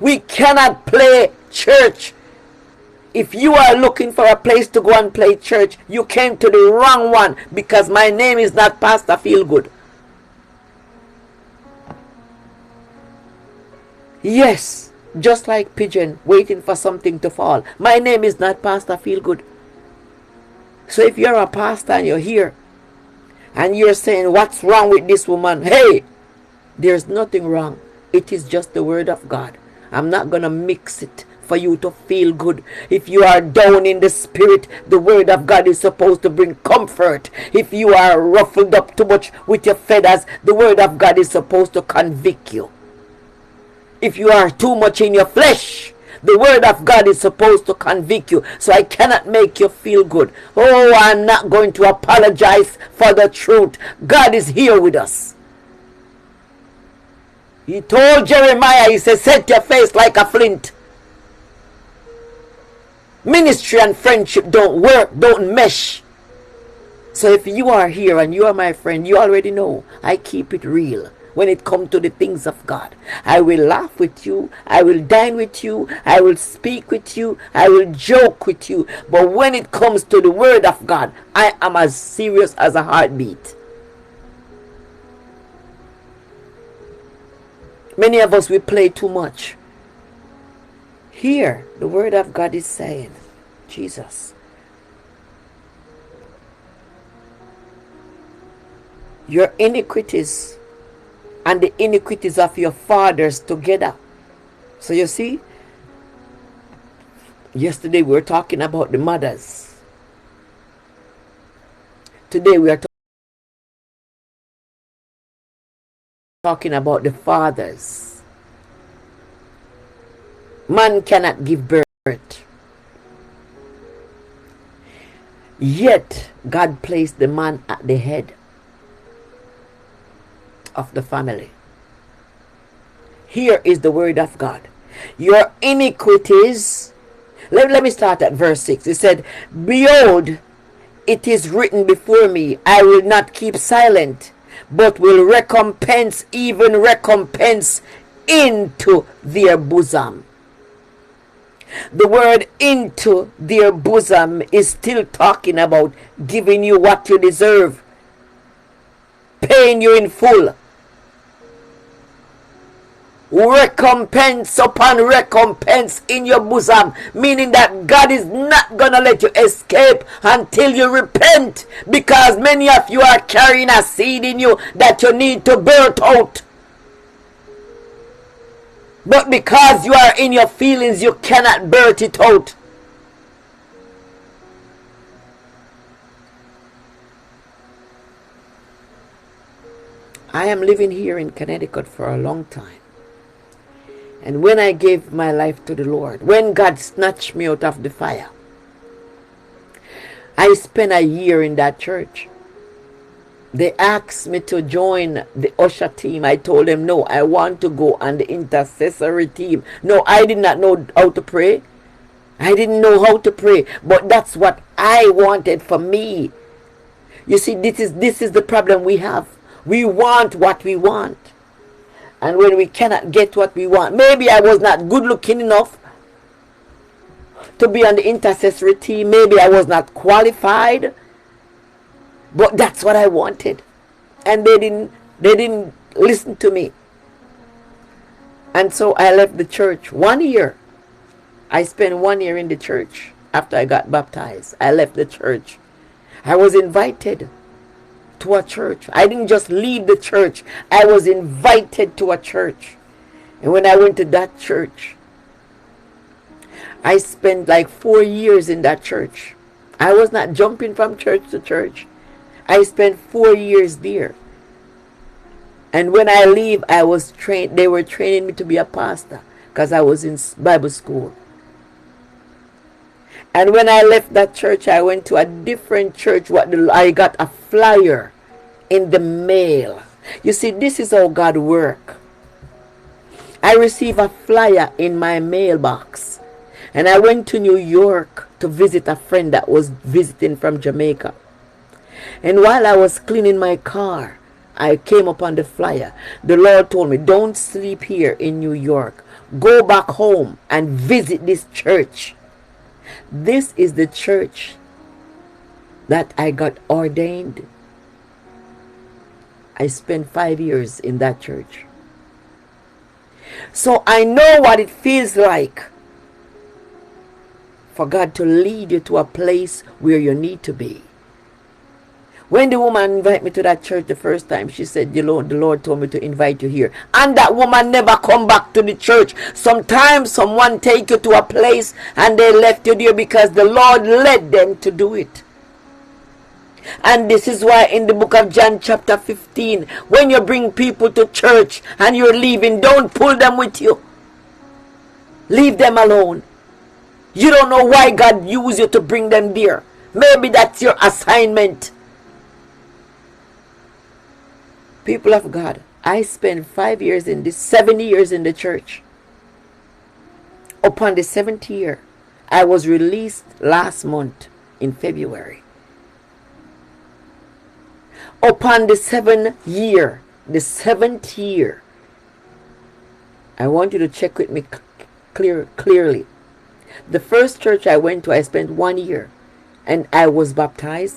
We cannot play church. If you are looking for a place to go and play church, you came to the wrong one, because my name is not Pastor Feelgood. Yes, just like pigeon waiting for something to fall. My name is not Pastor Feelgood. So if you're a pastor and you're here and you're saying, what's wrong with this woman? Hey, there's nothing wrong. It is just the word of God. I'm not going to mix it for you to feel good. If you are down in the spirit, the word of God is supposed to bring comfort. If you are ruffled up too much with your feathers, the word of God is supposed to convict you. If you are too much in your flesh, the word of God is supposed to convict you. So I cannot make you feel good. Oh, I'm not going to apologize for the truth. God is here with us. He told Jeremiah, he said, set your face like a flint. Ministry and friendship don't work, don't mesh. So if you are here and you are my friend, you already know I keep it real. When it comes to the things of God, I will laugh with you, I will dine with you, I will speak with you, I will joke with you. But when it comes to the word of God, I am as serious as a heartbeat. Many of us, we play too much. Here, the word of God is saying, Jesus, your iniquities and the iniquities of your fathers together. So you see, yesterday we were talking about the mothers. Today we are talking about the fathers. Man cannot give birth. Yet God placed the man at the head of the family. Here is the word of God. Your iniquities. Let me start at verse 6. It said, behold, it is written before me, I will not keep silent, but will recompense, even recompense into their bosom. The word into their bosom is still talking about giving you what you deserve, paying you in full. Recompense upon recompense in your bosom, meaning that God is not gonna let you escape until you repent, because many of you are carrying a seed in you that you need to birth out. But because you are in your feelings, you cannot birth it out. I am living here in Connecticut for a long time. And when I gave my life to the Lord, when God snatched me out of the fire, I spent a year in that church. They asked me to join the usher team. I told them, no, I want to go on the intercessory team. No, I did not know how to pray. I didn't know how to pray. But that's what I wanted for me. You see, this is the problem we have. We want what we want. And when we cannot get what we want, maybe I was not good looking enough to be on the intercessory team. Maybe I was not qualified. But that's what I wanted. And they didn't listen to me. And so I left the church 1 year. I spent 1 year in the church after I got baptized. I left the church. I was invited to a church. I didn't just leave the church. I was invited to a church. And when I went to that church, I spent like 4 years in that church. I was not jumping from church to church. I spent 4 years there. And when I leave, I was trained. They were training me to be a pastor because I was in Bible school. And when I left that church, I went to a different church. I got a flyer in the mail. You see, this is how God works. I received a flyer in my mailbox. And I went to New York to visit a friend that was visiting from Jamaica. And while I was cleaning my car, I came upon the flyer. The Lord told me, don't sleep here in New York. Go back home and visit this church. This is the church that I got ordained. I spent 5 years in that church. So I know what it feels like for God to lead you to a place where you need to be. When the woman invited me to that church the first time, she said, the Lord told me to invite you here. And that woman never come back to the church. Sometimes someone take you to a place and they left you there because the Lord led them to do it. And this is why in the book of John chapter 15, when you bring people to church and you're leaving, don't pull them with you. Leave them alone. You don't know why God used you to bring them there. Maybe that's your assignment. People of God, I spent 7 years in the church. Upon the 7th year, I was released last month in February. Upon the 7th year, I want you to check with me clearly. The first church I went to, I spent 1 year, and I was baptized.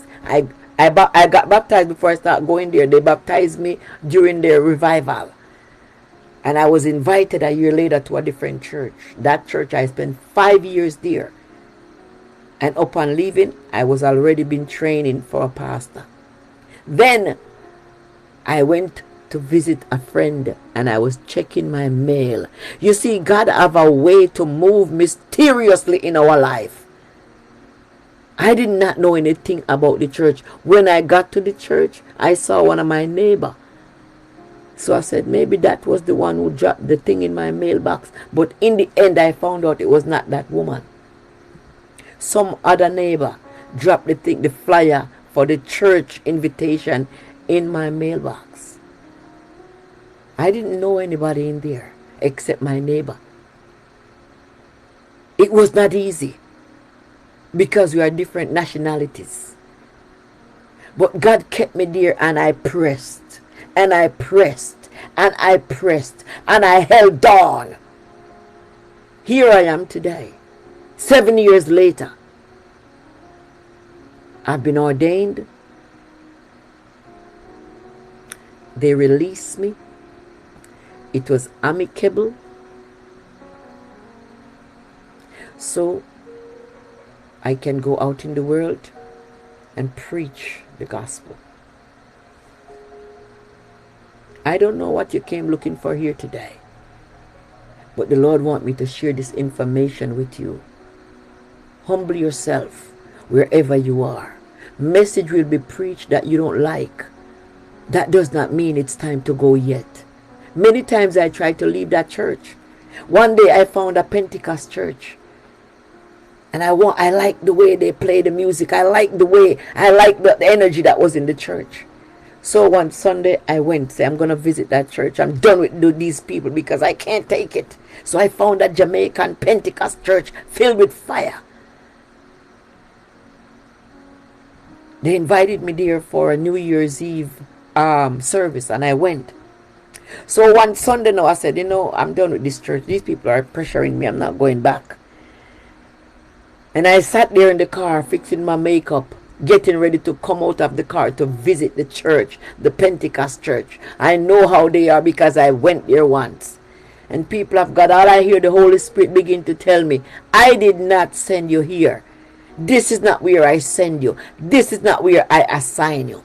I got baptized before I started going there. They baptized me during their revival. And I was invited a year later to a different church. That church, I spent 5 years there. And upon leaving, I was already been training for a pastor. Then, I went to visit a friend and I was checking my mail. You see, God have a way to move mysteriously in our life. I did not know anything about the church. When I got to the church, I saw one of my neighbor. So I said, maybe that was the one who dropped the thing in my mailbox. But in the end, I found out it was not that woman. Some other neighbor dropped the flyer for the church invitation in my mailbox. I didn't know anybody in there except my neighbor. It was not easy because we are different nationalities. But God kept me there, and I pressed. And I pressed, and I pressed, and I held on. Here I am today, 7 years later. I've been ordained. They released me. It was amicable. So I can go out in the world and preach the gospel. I don't know what you came looking for here today, but the Lord wants me to share this information with you. Humble yourself wherever you are. Message will be preached that you don't like. That does not mean it's time to go yet. Many times I tried to leave that church. One day I found a Pentecost church. And I like the way they play the music. I like the energy that was in the church. So one Sunday I went, say I'm going to visit that church. I'm done with these people because I can't take it. So I found a Jamaican Pentecost church filled with fire. They invited me there for a New Year's Eve service, and I went. So one Sunday now I said, I'm done with this church. These people are pressuring me. I'm not going back. And I sat there in the car fixing my makeup, getting ready to come out of the car to visit the church, the Pentecost church. I know how they are because I went there once. And people of God, all I hear the Holy Spirit begin to tell me, I did not send you here. This is not where I send you. This is not where I assign you.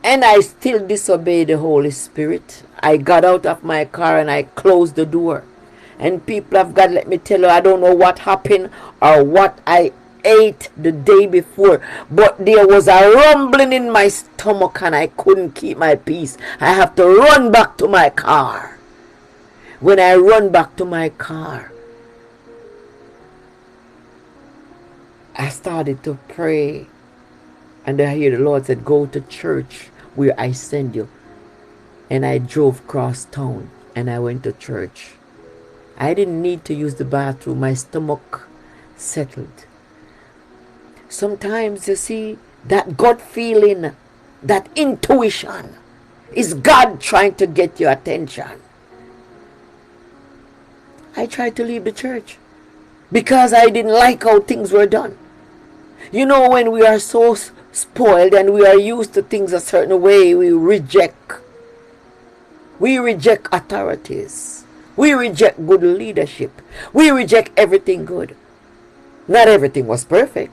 And I still disobeyed the Holy Spirit. I got out of my car and I closed the door. And people of God, let me tell you, I don't know what happened or what I ate the day before, but there was a rumbling in my stomach and I couldn't keep my peace. I have to run back to my car. When I run back to my car, I started to pray, and I hear the Lord said, go to church where I send you. And I drove across town and I went to church. I didn't need to use the bathroom. My stomach settled. Sometimes you see that gut feeling, that intuition is God trying to get your attention. I tried to leave the church because I didn't like how things were done. When we are so spoiled and we are used to things a certain way, we reject authorities. We reject good leadership. We reject everything good. Not everything was perfect.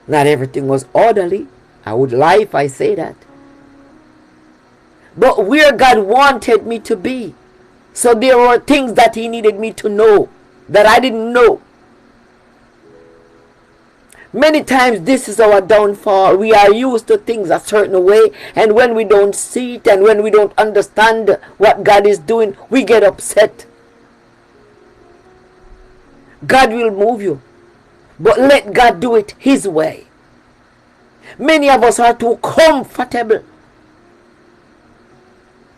Not everything was orderly. I would lie if I say that. But where God wanted me to be. So there were things that He needed me to know that I didn't know. Many times this is our downfall. We are used to things a certain way, and when we don't see it and when we don't understand what God is doing, we get upset. God will move you, but let God do it His way. Many of us are too comfortable.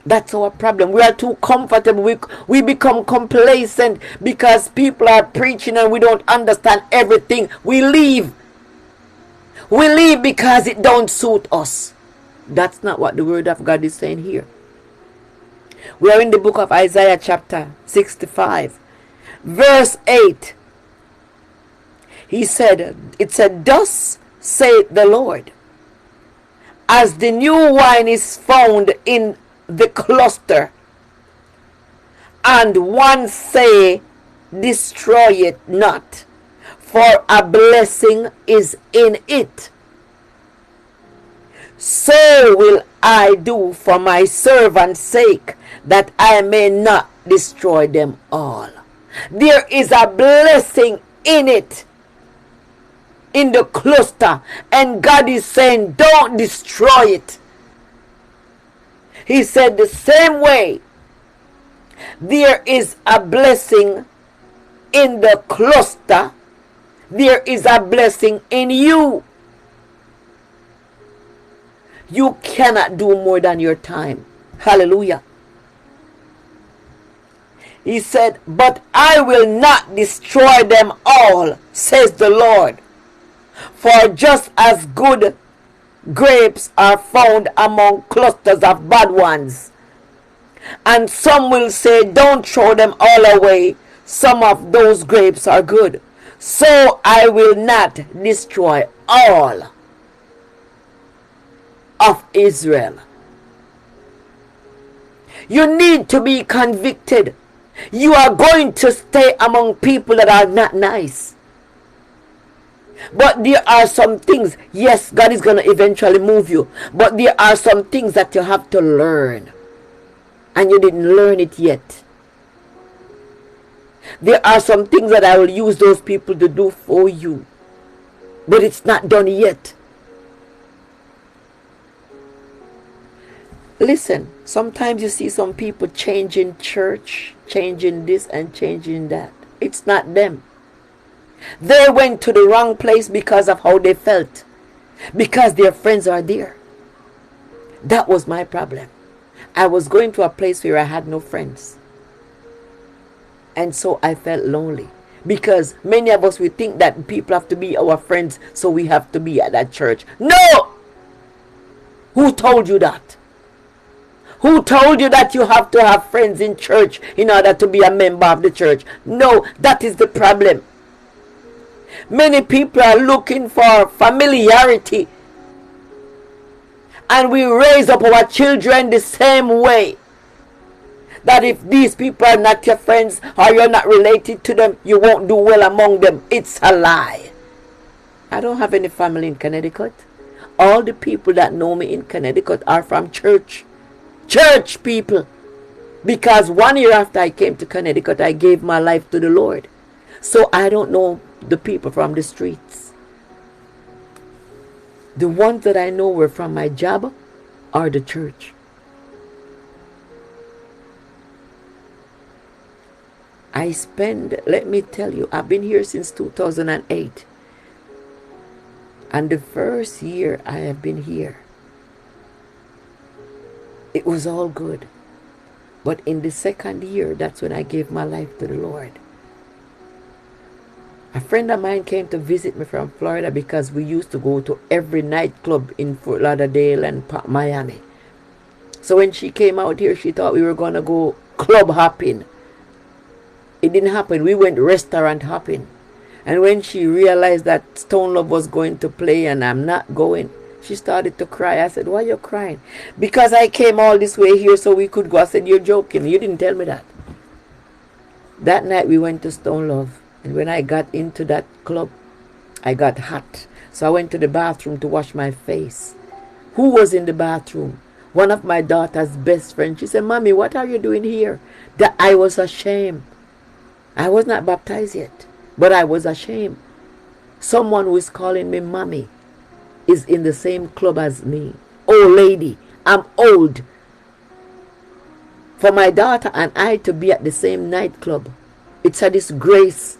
That's our problem. We are too comfortable. We become complacent because people are preaching and we don't understand everything. We leave. We leave because it don't suit us. That's not what the word of God is saying here. We are in the book of Isaiah chapter 65. Verse 8. It said, thus saith the Lord, as the new wine is found in the cluster, and one say, destroy it not. for a blessing is in it. So will I do for my servant's sake, that I may not destroy them all. There is a blessing in it, in the cluster, and God is saying, don't destroy it. He said the same way, there is a blessing in the cluster, there is a blessing in you. You cannot do more than your time. Hallelujah. He said, but I will not destroy them all, says the Lord. For just as good grapes are found among clusters of bad ones, and some will say, don't throw them all away, some of those grapes are good, so I will not destroy all of Israel. You need to be convicted. You are going to stay among people that are not nice. But there are some things, yes, God is going to eventually move you, but there are some things that you have to learn, and you didn't learn it yet. There are some things that I will use those people to do for you, but it's not done yet. Listen, sometimes you see some people changing church, changing this and changing that. It's not them. They went to the wrong place because of how they felt, because their friends are there. That was my problem. I was going to a place where I had no friends, and so I felt lonely, because many of us, we think that people have to be our friends, so we have to be at that church. No! Who told you that? Who told you that you have to have friends in church in order to be a member of the church? No, that is the problem. Many people are looking for familiarity, and we raise up our children the same way, that if these people are not your friends or you're not related to them, you won't do well among them. It's a lie. I don't have any family in Connecticut. All the people that know me in Connecticut are from church people, because 1 year after I came to Connecticut, I gave my life to the Lord. So I don't know the people from the streets. The ones that I know were from my job or the church. Let me tell you, I've been here since 2008. And the first year I have been here, it was all good. But in the second year, that's when I gave my life to the Lord. A friend of mine came to visit me from Florida, because we used to go to every nightclub in Fort Lauderdale and Miami. So when she came out here, she thought we were going to go club hopping. It didn't happen. We went restaurant hopping. And when she realized that Stone Love was going to play and I'm not going, she started to cry. I said, why are you crying? Because I came all this way here so we could go. I said, you're joking. You didn't tell me that. That night we went to Stone Love. And when I got into that club, I got hot. So I went to the bathroom to wash my face. Who was in the bathroom? One of my daughter's best friends. She said, Mommy, what are you doing here? That I was ashamed. I was not baptized yet, but I was ashamed. Someone who is calling me Mommy is in the same club as me. Old lady, I'm old. For my daughter and I to be at the same nightclub, it's a disgrace.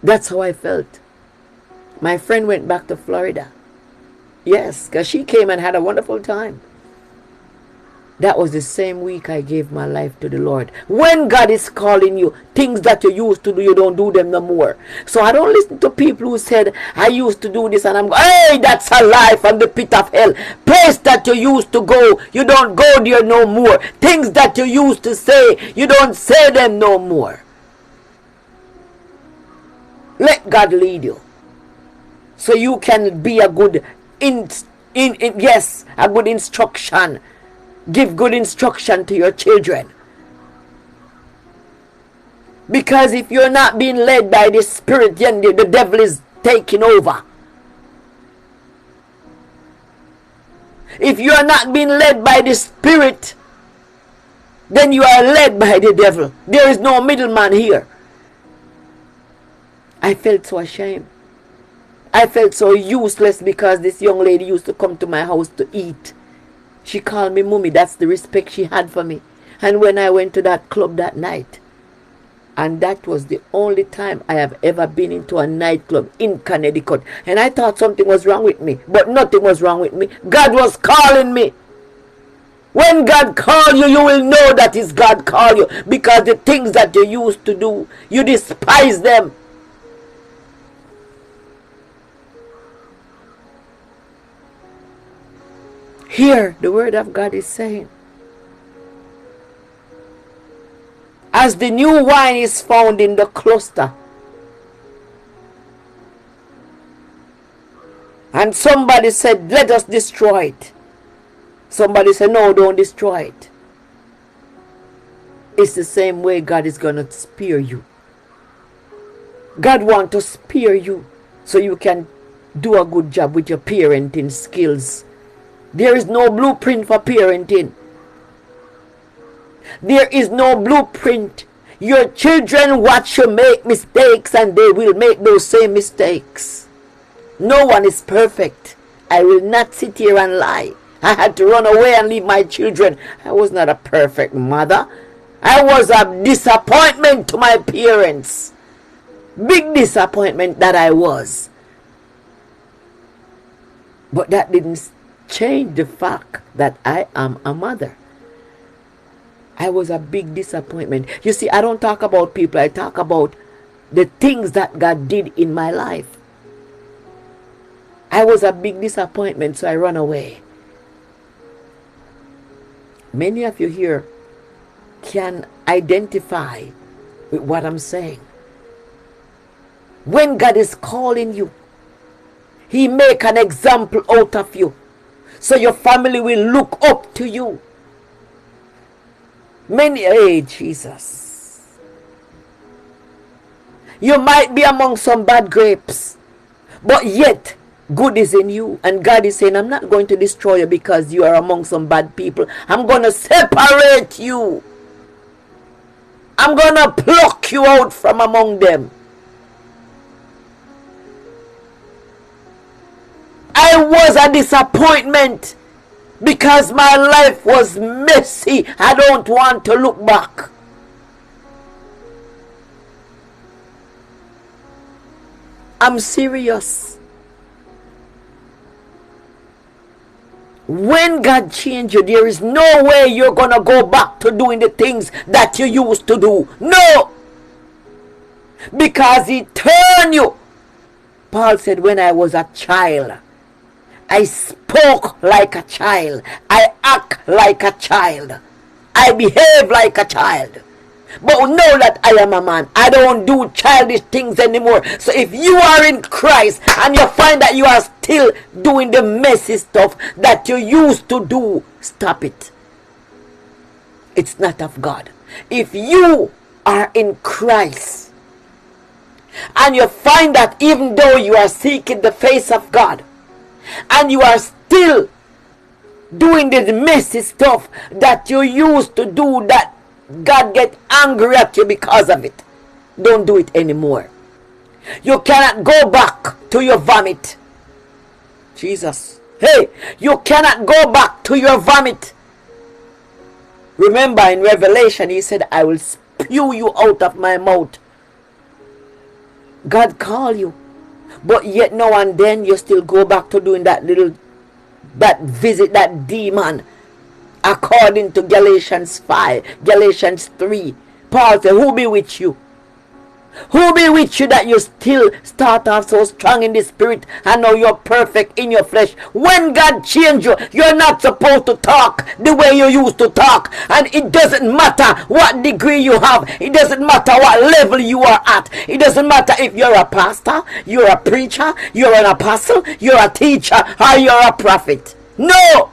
That's how I felt. My friend went back to Florida. Yes, because she came and had a wonderful time. That was the same week I gave my life to the Lord. When God is calling you, things that you used to do, you don't do them no more. So I don't listen to people who said, I used to do this and I'm going, hey, that's a lie from the pit of hell. Place that you used to go, you don't go there no more. Things that you used to say, you don't say them no more. Let God lead you, so you can be a good a good instruction. Give good instruction to your children. Because if you're not being led by the Spirit, then the devil is taking over. If you are not being led by the Spirit, then you are led by the devil. There is no middleman here. I felt so ashamed. I felt so useless because this young lady used to come to my house to eat. She called me Mummy. That's the respect she had for me. And when I went to that club that night, and that was the only time I have ever been into a nightclub in Connecticut, and I thought something was wrong with me, but nothing was wrong with me. God was calling me. When God calls you, you will know that it's God call you, because the things that you used to do, you despise them. Here, the word of God is saying, as the new wine is found in the cluster, and somebody said, let us destroy it. Somebody said, no, don't destroy it. It's the same way God is going to spare you. God wants to spare you so you can do a good job with your parenting skills. There is no blueprint for parenting. There is no blueprint. Your children watch you make mistakes, and they will make those same mistakes. No one is perfect. I will not sit here and lie. I had to run away and leave my children. I was not a perfect mother. I was a disappointment to my parents. Big disappointment that I was. But that didn't change the fact that I am a mother. I was a big disappointment. You see, I don't talk about people. I talk about the things that God did in my life. I was a big disappointment, so I ran away. Many of you here can identify with what I'm saying. When God is calling you, He make an example out of you, so your family will look up to you. Hey, Jesus. You might be among some bad grapes, but yet good is in you. And God is saying, I'm not going to destroy you because you are among some bad people. I'm going to separate you. I'm going to pluck you out from among them. I was a disappointment because my life was messy. I don't want to look back. I'm serious. When God changed you, there is no way you're going to go back to doing the things that you used to do. No. Because He turned you. Paul said, when I was a child, I spoke like a child. I act like a child. I behave like a child. But know that I am a man. I don't do childish things anymore. So if you are in Christ and you find that you are still doing the messy stuff that you used to do, stop it. It's not of God. If you are in Christ and you find that even though you are seeking the face of God and you are still doing the messy stuff that you used to do, that God get angry at you because of it, don't do it anymore. You cannot go back to your vomit. Jesus. Hey, you cannot go back to your vomit. Remember in Revelation, He said, I will spew you out of my mouth. God called you. But yet now and then you still go back to doing that visit that demon. According to Galatians 5, Galatians 3, Paul said, who be with you? Who be with you that you still start off so strong in the spirit and now you're perfect in your flesh? When God changed you, you're not supposed to talk the way you used to talk. And it doesn't matter what degree you have. It doesn't matter what level you are at. It doesn't matter if you're a pastor, you're a preacher, you're an apostle, you're a teacher, or you're a prophet. No!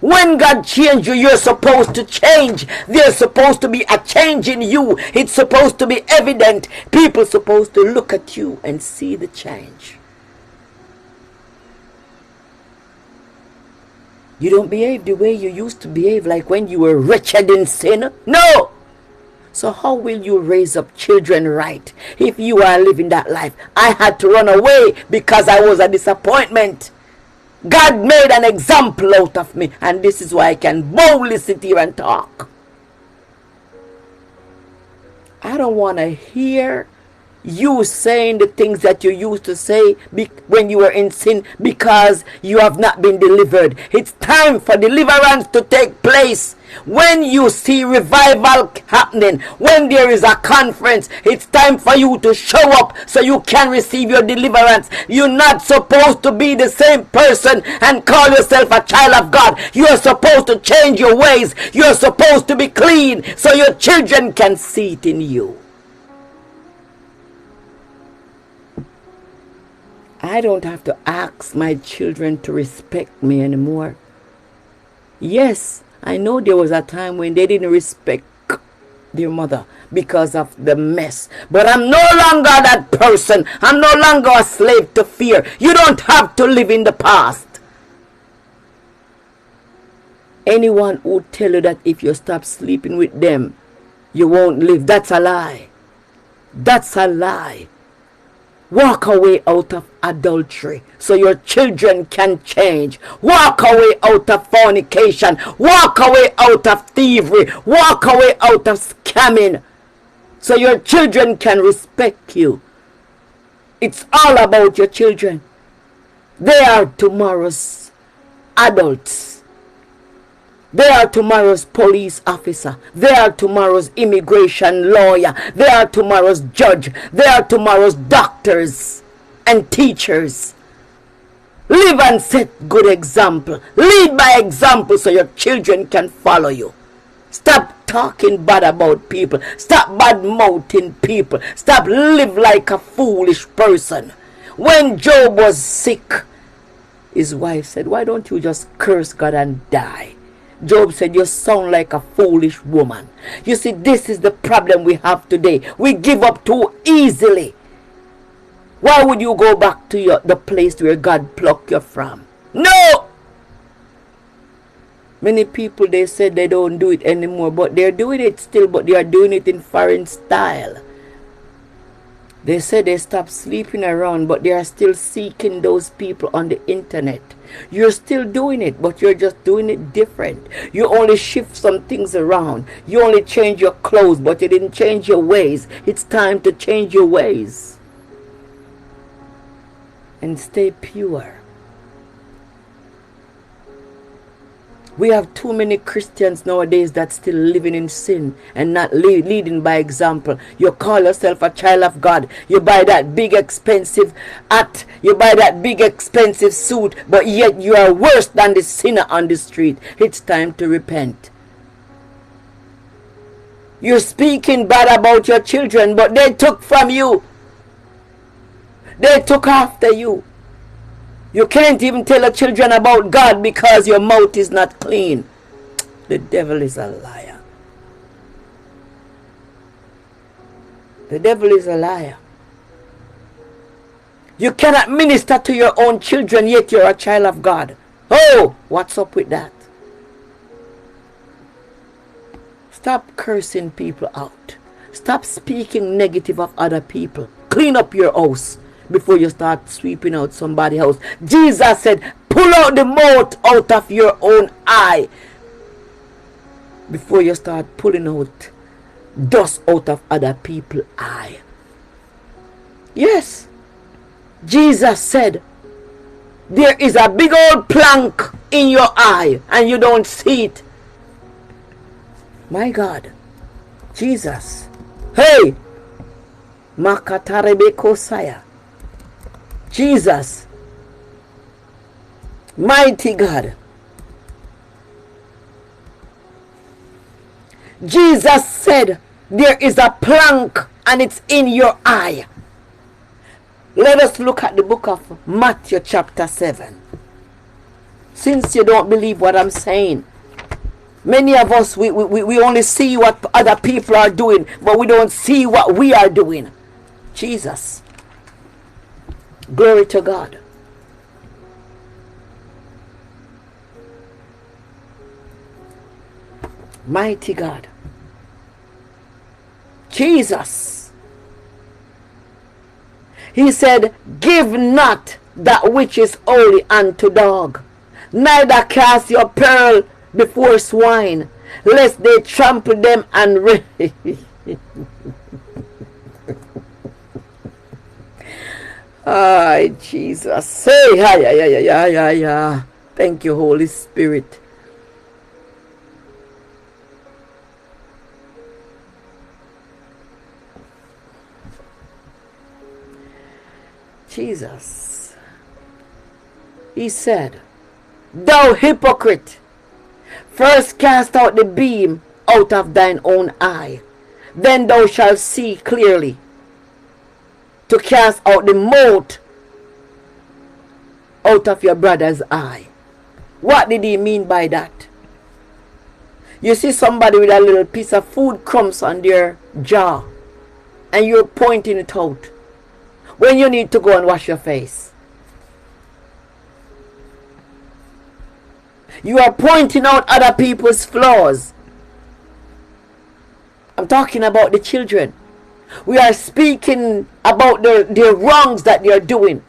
When God changed you, you're supposed to change. There's supposed to be a change in you. It's supposed to be evident. People are supposed to look at you and see the change. You don't behave the way you used to behave, like when you were wretched in sin. No! So how will you raise up children right if you are living that life? I had to run away because I was a disappointment. God made an example out of me, and this is why I can boldly sit here and talk. I don't want to hear you saying the things that you used to say when you were in sin, because you have not been delivered. It's time for deliverance to take place. When you see revival happening, when there is a conference, it's time for you to show up so you can receive your deliverance. You're not supposed to be the same person and call yourself a child of God. You're supposed to change your ways. You're supposed to be clean so your children can see it in you. I don't have to ask my children to respect me anymore. Yes, I know there was a time when they didn't respect their mother because of the mess. But I'm no longer that person. I'm no longer a slave to fear. You don't have to live in the past. Anyone who tell you that if you stop sleeping with them, you won't live, that's a lie. That's a lie. Walk away out of adultery so your children can change. Walk away out of fornication. Walk away out of thievery. Walk away out of scamming so your children can respect you. It's all about your children. They are tomorrow's adults. They are tomorrow's police officer. They are tomorrow's immigration lawyer. They are tomorrow's judge. They are tomorrow's doctors and teachers. Live and set good example. Lead by example so your children can follow you. Stop talking bad about people. Stop bad-mouthing people. Stop live like a foolish person. When Job was sick, his wife said, "Why don't you just curse God and die?" Job said, "You sound like a foolish woman." You see, this is the problem we have today. We give up too easily. Why would you go back to the place where God plucked you from? No! Many people, they said they don't do it anymore, but they're doing it still, but they are doing it in foreign style. They said they stopped sleeping around, but they are still seeking those people on the internet. You're still doing it, but you're just doing it different. You only shift some things around. You only change your clothes, but you didn't change your ways. It's time to change your ways and stay pure. We have too many Christians nowadays that still living in sin and not leading by example. You call yourself a child of God. You buy that big expensive hat. You buy that big expensive suit. But yet you are worse than the sinner on the street. It's time to repent. You're speaking bad about your children, but they took from you. They took after you. You can't even tell the children about God because your mouth is not clean. The devil is a liar. The devil is a liar. You cannot minister to your own children, yet you're a child of God. Oh, what's up with that? Stop cursing people out. Stop speaking negative of other people. Clean up your house before you start sweeping out somebody's house. Jesus said, pull out the mote out of your own eye before you start pulling out dust out of other people's eye. Yes, Jesus said, there is a big old plank in your eye and you don't see it. My God, Jesus. Hey, Makatarebe Kosaya. Jesus, mighty God. Jesus said there is a plank and it's in your eye. Let us look at the book of Matthew chapter 7. Since you don't believe what I'm saying, many of us, we only see what other people are doing, but we don't see what we are doing. Jesus. Glory to God. Mighty God. Jesus. He said, give not that which is holy unto dog, neither cast your pearl before swine, lest they trample them and Ay, Jesus. Say, yeah. Thank you, Holy Spirit. Jesus. He said, thou hypocrite, first cast out the beam out of thine own eye, then thou shalt see clearly to cast out the mote out of your brother's eye. What did he mean by that? You see somebody with a little piece of food crumbs on their jaw, and you're pointing it out when you need to go and wash your face. You are pointing out other people's flaws. I'm talking about the children. We are speaking about the wrongs that they are doing.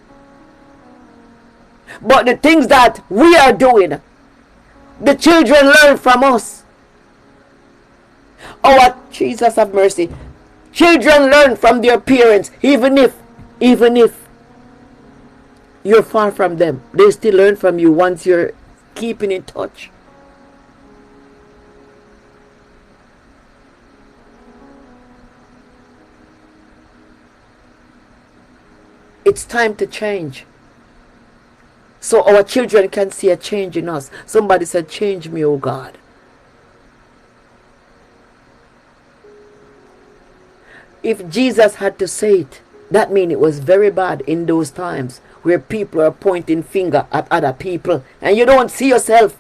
But the things that we are doing, the children learn from us. Oh, Jesus have mercy. Children learn from their parents, even if you're far from them. They still learn from you once you're keeping in touch. It's time to change, so our children can see a change in us. Somebody said, change me, oh God. If Jesus had to say it, that means it was very bad in those times where people are pointing finger at other people and you don't see yourself.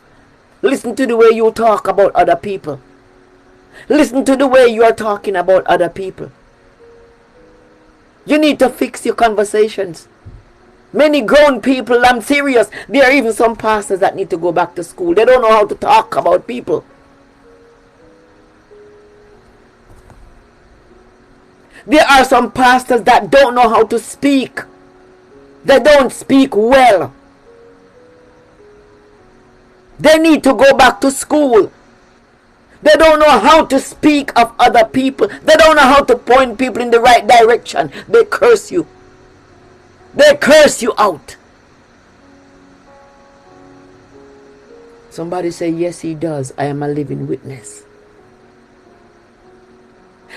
Listen to the way you talk about other people. Listen to the way you are talking about other people. You need to fix your conversations. Many grown people, I'm serious, there are even some pastors that need to go back to school. They don't know how to talk about people. There are some pastors that don't know how to speak. They don't speak well. They need to go back to school. They don't know how to speak of other people. They don't know how to point people in the right direction. They curse you. They curse you out. Somebody say, yes, he does. I am a living witness.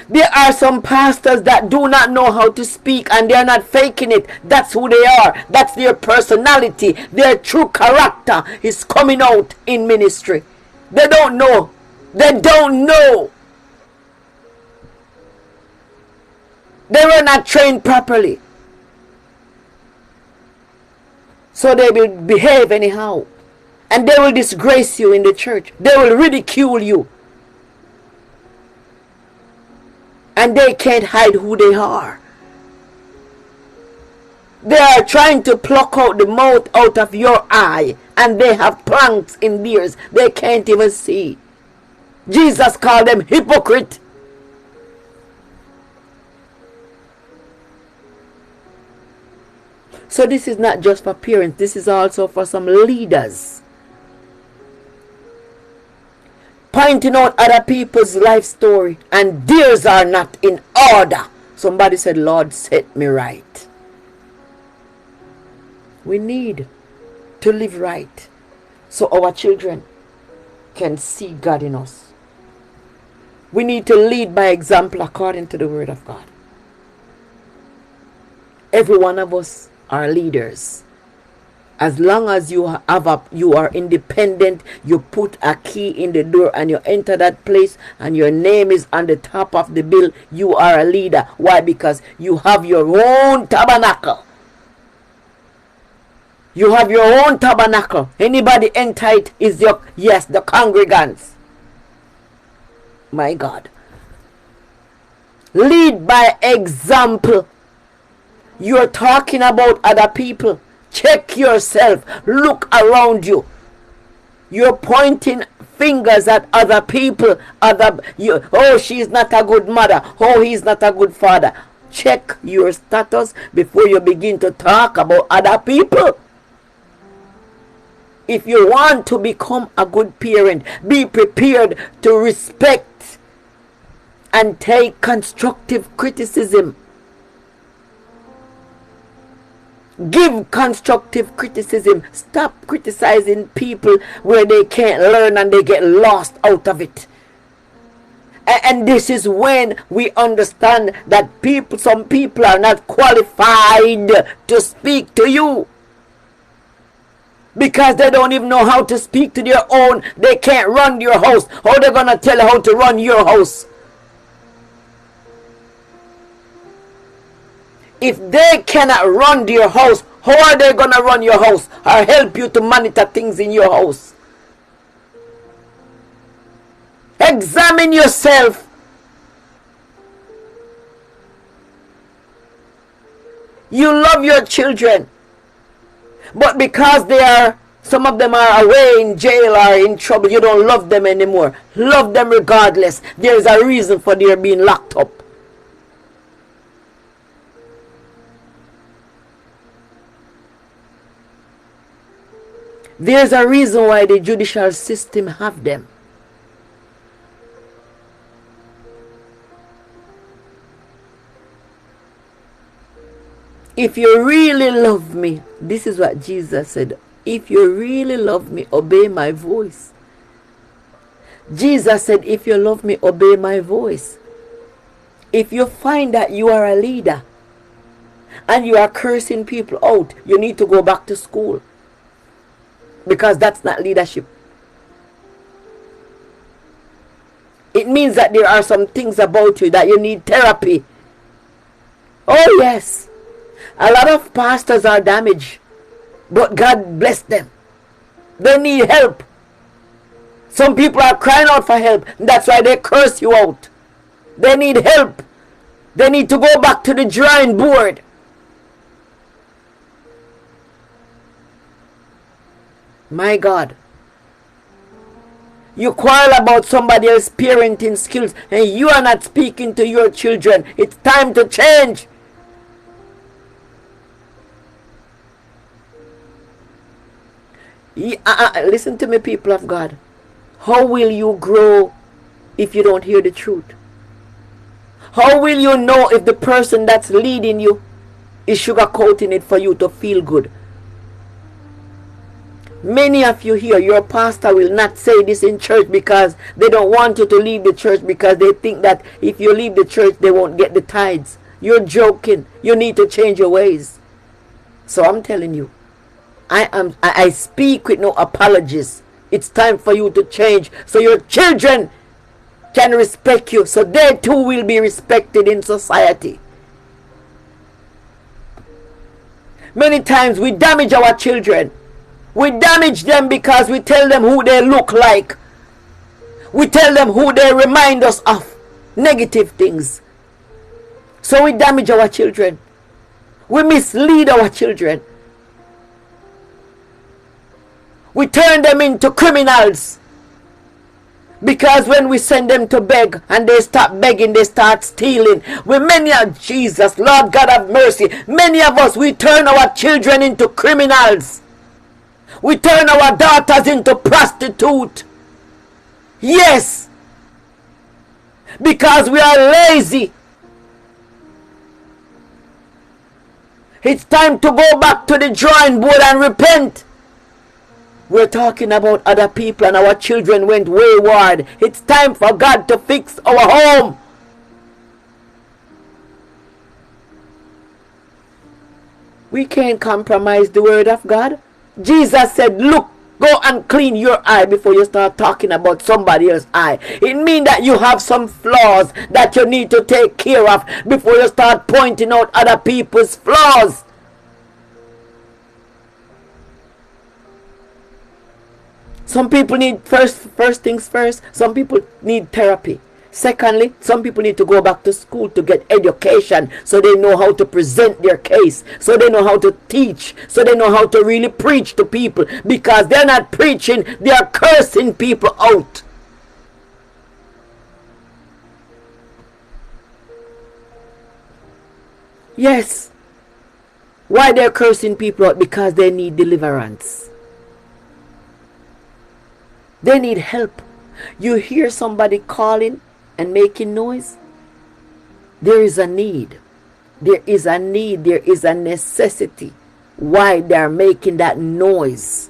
There are some pastors that do not know how to speak and they are not faking it. That's who they are. That's their personality. Their true character is coming out in ministry. They don't know. They don't know. They were not trained properly. So they will behave anyhow. And they will disgrace you in the church. They will ridicule you. And they can't hide who they are. They are trying to pluck out the mote out of your eye. And they have planks in theirs. They can't even see. Jesus called them hypocrite. So this is not just for parents. This is also for some leaders. Pointing out other people's life story and theirs are not in order. Somebody said, Lord, set me right. We need to live right so our children can see God in us. We need to lead by example according to the word of God. Every one of us are leaders. As long as you are independent, you put a key in the door and you enter that place and your name is on the top of the bill, you are a leader. Why? Because you have your own tabernacle. You have your own tabernacle. Anybody enter it is your, yes, the congregants. My God. Lead by example. You're talking about other people. Check yourself. Look around you. You're pointing fingers at other people. Oh, she's not a good mother. Oh, he's not a good father. Check your status before you begin to talk about other people. If you want to become a good parent, be prepared to respect and take constructive criticism. Give constructive criticism. Stop criticizing people where they can't learn and they get lost out of it. And this is when we understand that some people are not qualified to speak to you. Because they don't even know how to speak to their own. They can't run your house. How are they going to tell you how to run your house? If they cannot run your house, how are they going to run your house or help you to monitor things in your house? Examine yourself. You love your children, but because some of them are away in jail or in trouble, you don't love them anymore. Love them regardless. There is a reason for their being locked up. There's a reason why the judicial system have them. If you really love me, this is what Jesus said. If you really love me, obey my voice. Jesus said, if you love me, obey my voice. If you find that you are a leader and you are cursing people out, you need to go back to school. Because that's not leadership. It means that there are some things about you that you need therapy. Oh yes. A lot of pastors are damaged, but God bless them. They need help. Some people are crying out for help. That's why they curse you out. They need help. They need to go back to the drawing board. My God. You quarrel about somebody else's parenting skills and you are not speaking to your children. It's time to change. Listen to me, people of God. How will you grow if you don't hear the truth? How will you know if the person that's leading you is sugarcoating it for you to feel good? Many of you here, your pastor will not say this in church because they don't want you to leave the church because they think that if you leave the church, they won't get the tithes. You're joking. You need to change your ways. So I'm telling you, I speak with no apologies. It's time for you to change so your children can respect you, so they too will be respected in society. Many times we damage our children. We damage them because we tell them who they look like. We tell them who they remind us of. Negative things. So we damage our children. We mislead our children. We turn them into criminals. Because when we send them to beg and they start begging, they start stealing. Jesus, Lord God have mercy. Many of us, we turn our children into criminals. We turn our daughters into prostitutes. Yes. Because we are lazy. It's time to go back to the drawing board and repent. We're talking about other people and our children went wayward. It's time for God to fix our home. We can't compromise the word of God. Jesus said, look, go and clean your eye before you start talking about somebody else's eye. It means that you have some flaws that you need to take care of before you start pointing out other people's flaws. Some people need first things first. Some people need therapy. Secondly, some people need to go back to school to get education so they know how to present their case, so they know how to teach, so they know how to really preach to people, because they're not preaching, they are cursing people out. Yes. Why they're cursing people out? Because they need deliverance. They need help. You hear somebody calling and making noise? There is a need. There is a need. There is a necessity why they're making that noise.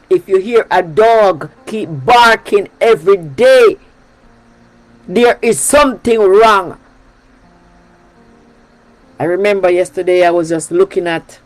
If you hear a dog keep barking every day, there is something wrong. I remember yesterday I was just looking at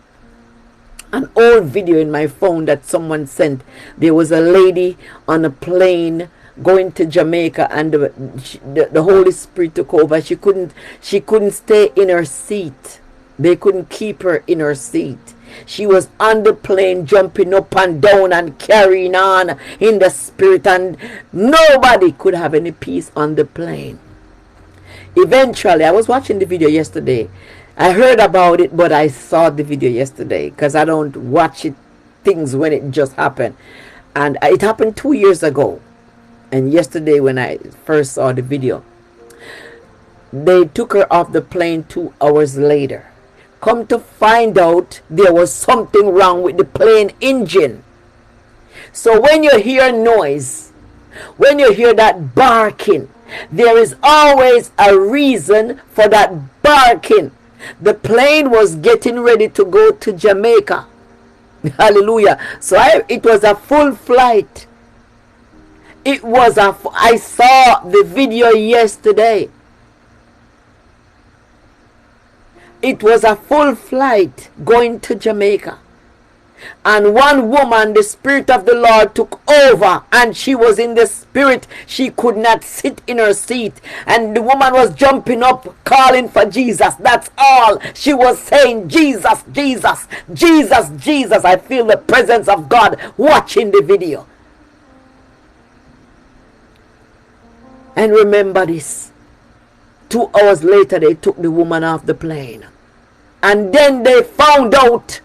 an old video in my phone that someone sent. There was a lady on a plane going to Jamaica, and the Holy Spirit took over. She couldn't stay in her seat. They couldn't keep her in her seat. She was on the plane, jumping up and down and carrying on in the spirit, and nobody could have any peace on the plane. Eventually, I was watching the video yesterday. I heard about it, but I saw the video yesterday because I don't watch things when it just happened. And it happened 2 years ago. And yesterday when I first saw the video, they took her off the plane 2 hours later. Come to find out, there was something wrong with the plane engine. So when you hear noise, when you hear that barking, there is always a reason for that barking. The plane was getting ready to go to Jamaica. Hallelujah. So it was a full flight. I saw the video yesterday. It was a full flight going to Jamaica. And one woman, the Spirit of the Lord took over, and she was in the Spirit. She could not sit in her seat. And the woman was jumping up, calling for Jesus. That's all. She was saying, Jesus, Jesus, Jesus, Jesus. I feel the presence of God watching the video. And remember this. 2 hours later, they took the woman off the plane. And then they found out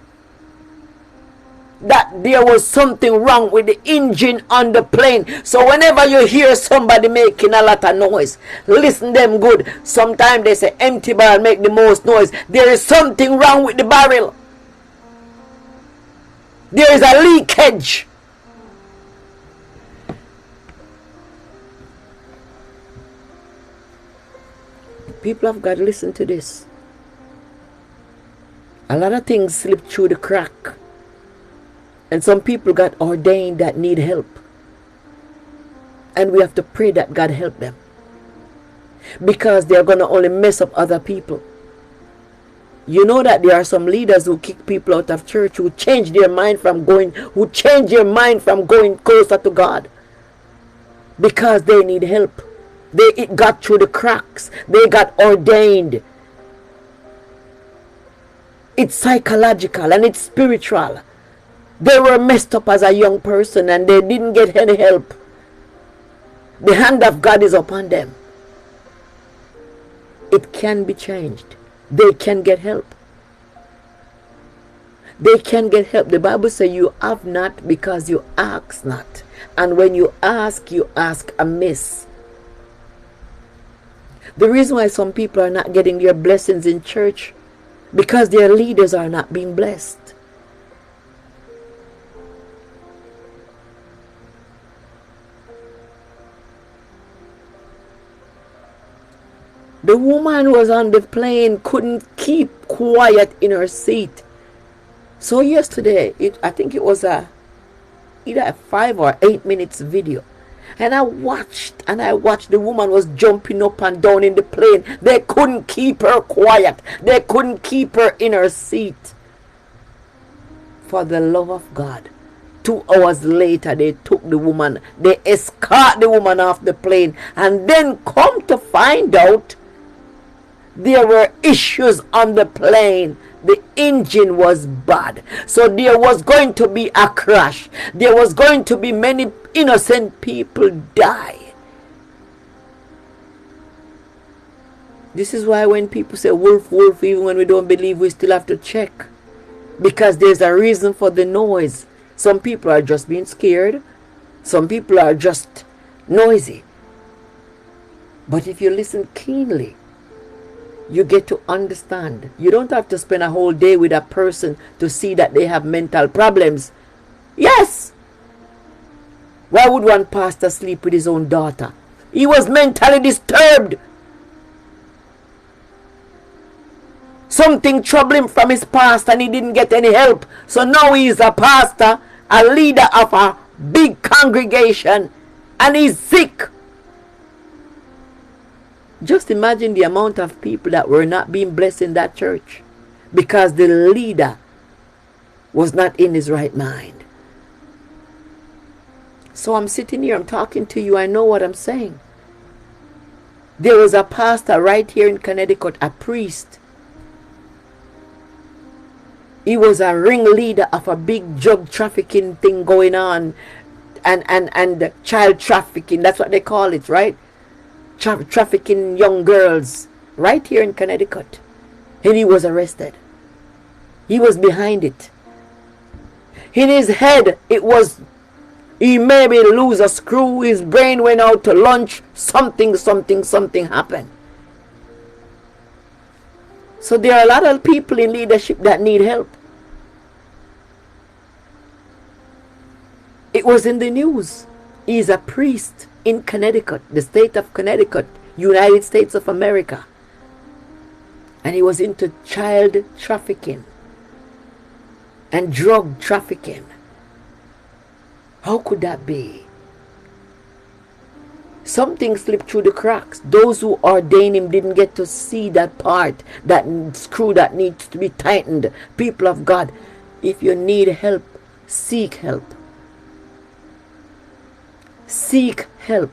that there was something wrong with the engine on the plane. So whenever you hear somebody making a lot of noise, listen them good. Sometimes they say empty barrel make the most noise. There is something wrong with the barrel. There is a leakage. People of God, listen to this. A lot of things slip through the crack. And some people got ordained that need help. And we have to pray that God help them. Because they're going to only mess up other people. You know that there are some leaders who kick people out of church, who change their mind from going closer to God. Because they need help. It got through the cracks. They got ordained. It's psychological and it's spiritual. They were messed up as a young person and they didn't get any help. The hand of God is upon them. It can be changed. They can get help. They can get help. The Bible says you have not because you ask not. And when you ask amiss. The reason why some people are not getting their blessings in church, because their leaders are not being blessed. The woman was on the plane, couldn't keep quiet in her seat. So yesterday, I think it was either a 5 or 8 minutes video. And I watched the woman was jumping up and down in the plane. They couldn't keep her quiet. They couldn't keep her in her seat. For the love of God. 2 hours later, they escorted the woman off the plane. And then come to find out There were issues on the plane. The engine was bad. So there was going to be a crash. There was going to be many innocent people die. This is why when people say wolf, wolf, even when we don't believe, we still have to check. Because there's a reason for the noise. Some people are just being scared. Some people are just noisy. But if you listen keenly, you get to understand. You don't have to spend a whole day with a person to see that they have mental problems. Yes! Why would one pastor sleep with his own daughter? He was mentally disturbed. Something troubled him from his past and he didn't get any help. So now he is a pastor, a leader of a big congregation, and he's sick. Just imagine the amount of people that were not being blessed in that church because the leader was not in his right mind. So I'm sitting here, I'm talking to you, I know what I'm saying. There was a pastor right here in Connecticut, a priest. He was a ringleader of a big drug trafficking thing going on, and child trafficking, that's what they call it, right? Trafficking young girls right here in Connecticut. And he was arrested. He was behind it. In his head, it was, he maybe lose a screw, his brain went out to lunch, something happened. So there are a lot of people in leadership that need help. It was in the news. He is a priest in Connecticut, the state of Connecticut, United States of America. And he was into child trafficking and drug trafficking. How could that be? Something slipped through the cracks. Those who ordained him didn't get to see that part, that screw that needs to be tightened. People of God, if you need help, seek help. Seek help.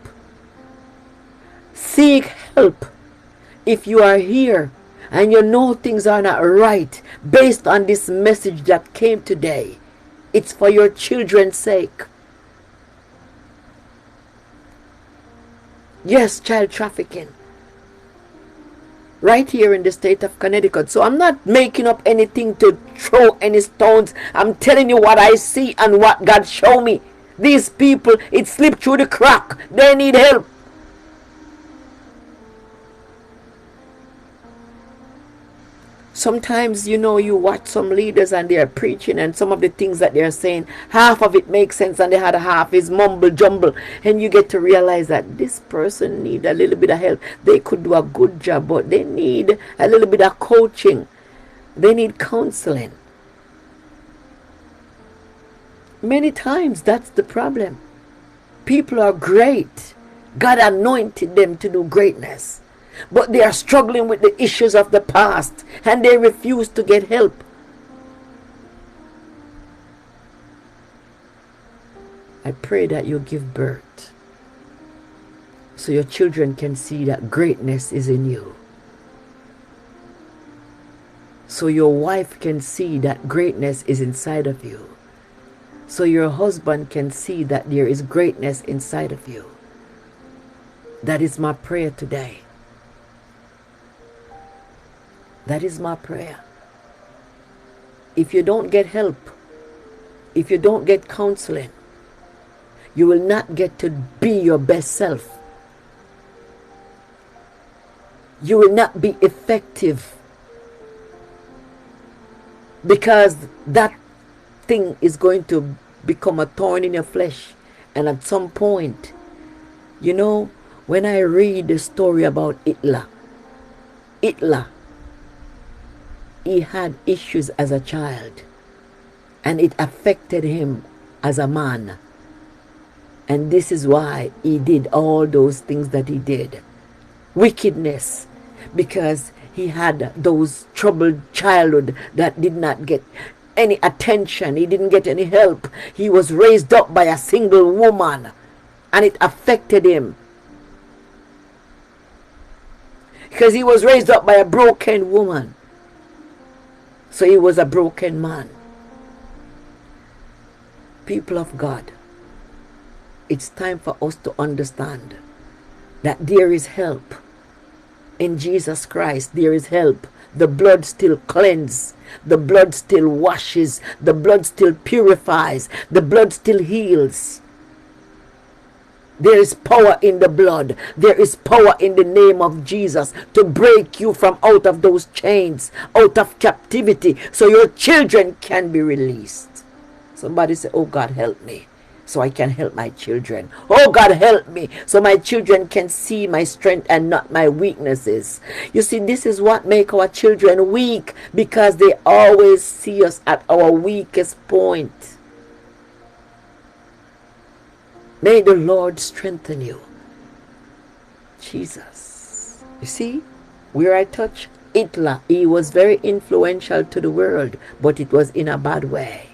Seek help. If you are here and you know things are not right based on this message that came today, it's for your children's sake. Yes, child trafficking. Right here in the state of Connecticut. So I'm not making up anything to throw any stones. I'm telling you what I see and what God showed me. These people, it slipped through the crack. They need help. Sometimes, you know, you watch some leaders and they are preaching and some of the things that they are saying, half of it makes sense and the other half is mumble jumble. And you get to realize that this person needs a little bit of help. They could do a good job, but they need a little bit of coaching. They need counseling. Many times that's the problem. People are great. God anointed them to do greatness. But they are struggling with the issues of the past and they refuse to get help. I pray that you give birth so your children can see that greatness is in you. So your wife can see that greatness is inside of you. So your husband can see that there is greatness inside of you. That is my prayer today. That is my prayer. If you don't get help, if you don't get counseling, you will not get to be your best self. You will not be effective because that thing is going to become a thorn in your flesh. And at some point, you know, when I read the story about Hitler, he had issues as a child and it affected him as a man. And this is why he did all those things that he did. Wickedness, because he had those troubled childhood that did not get any attention. He didn't get any help. He was raised up by a single woman and it affected him. Because he was raised up by a broken woman. So he was a broken man. People of God, it's time for us to understand that there is help. In Jesus Christ, there is help. The blood still cleanses. The blood still washes. The blood still purifies. The blood still heals. There is power in the blood. There is power in the name of Jesus to break you from out of those chains, out of captivity, so your children can be released. Somebody say, oh God, help me, so I can help my children. Oh God, help me, so my children can see my strength and not my weaknesses. You see, this is what makes our children weak, because they always see us at our weakest point. May the Lord strengthen you. Jesus. You see, where I touch Hitler, he was very influential to the world, but it was in a bad way.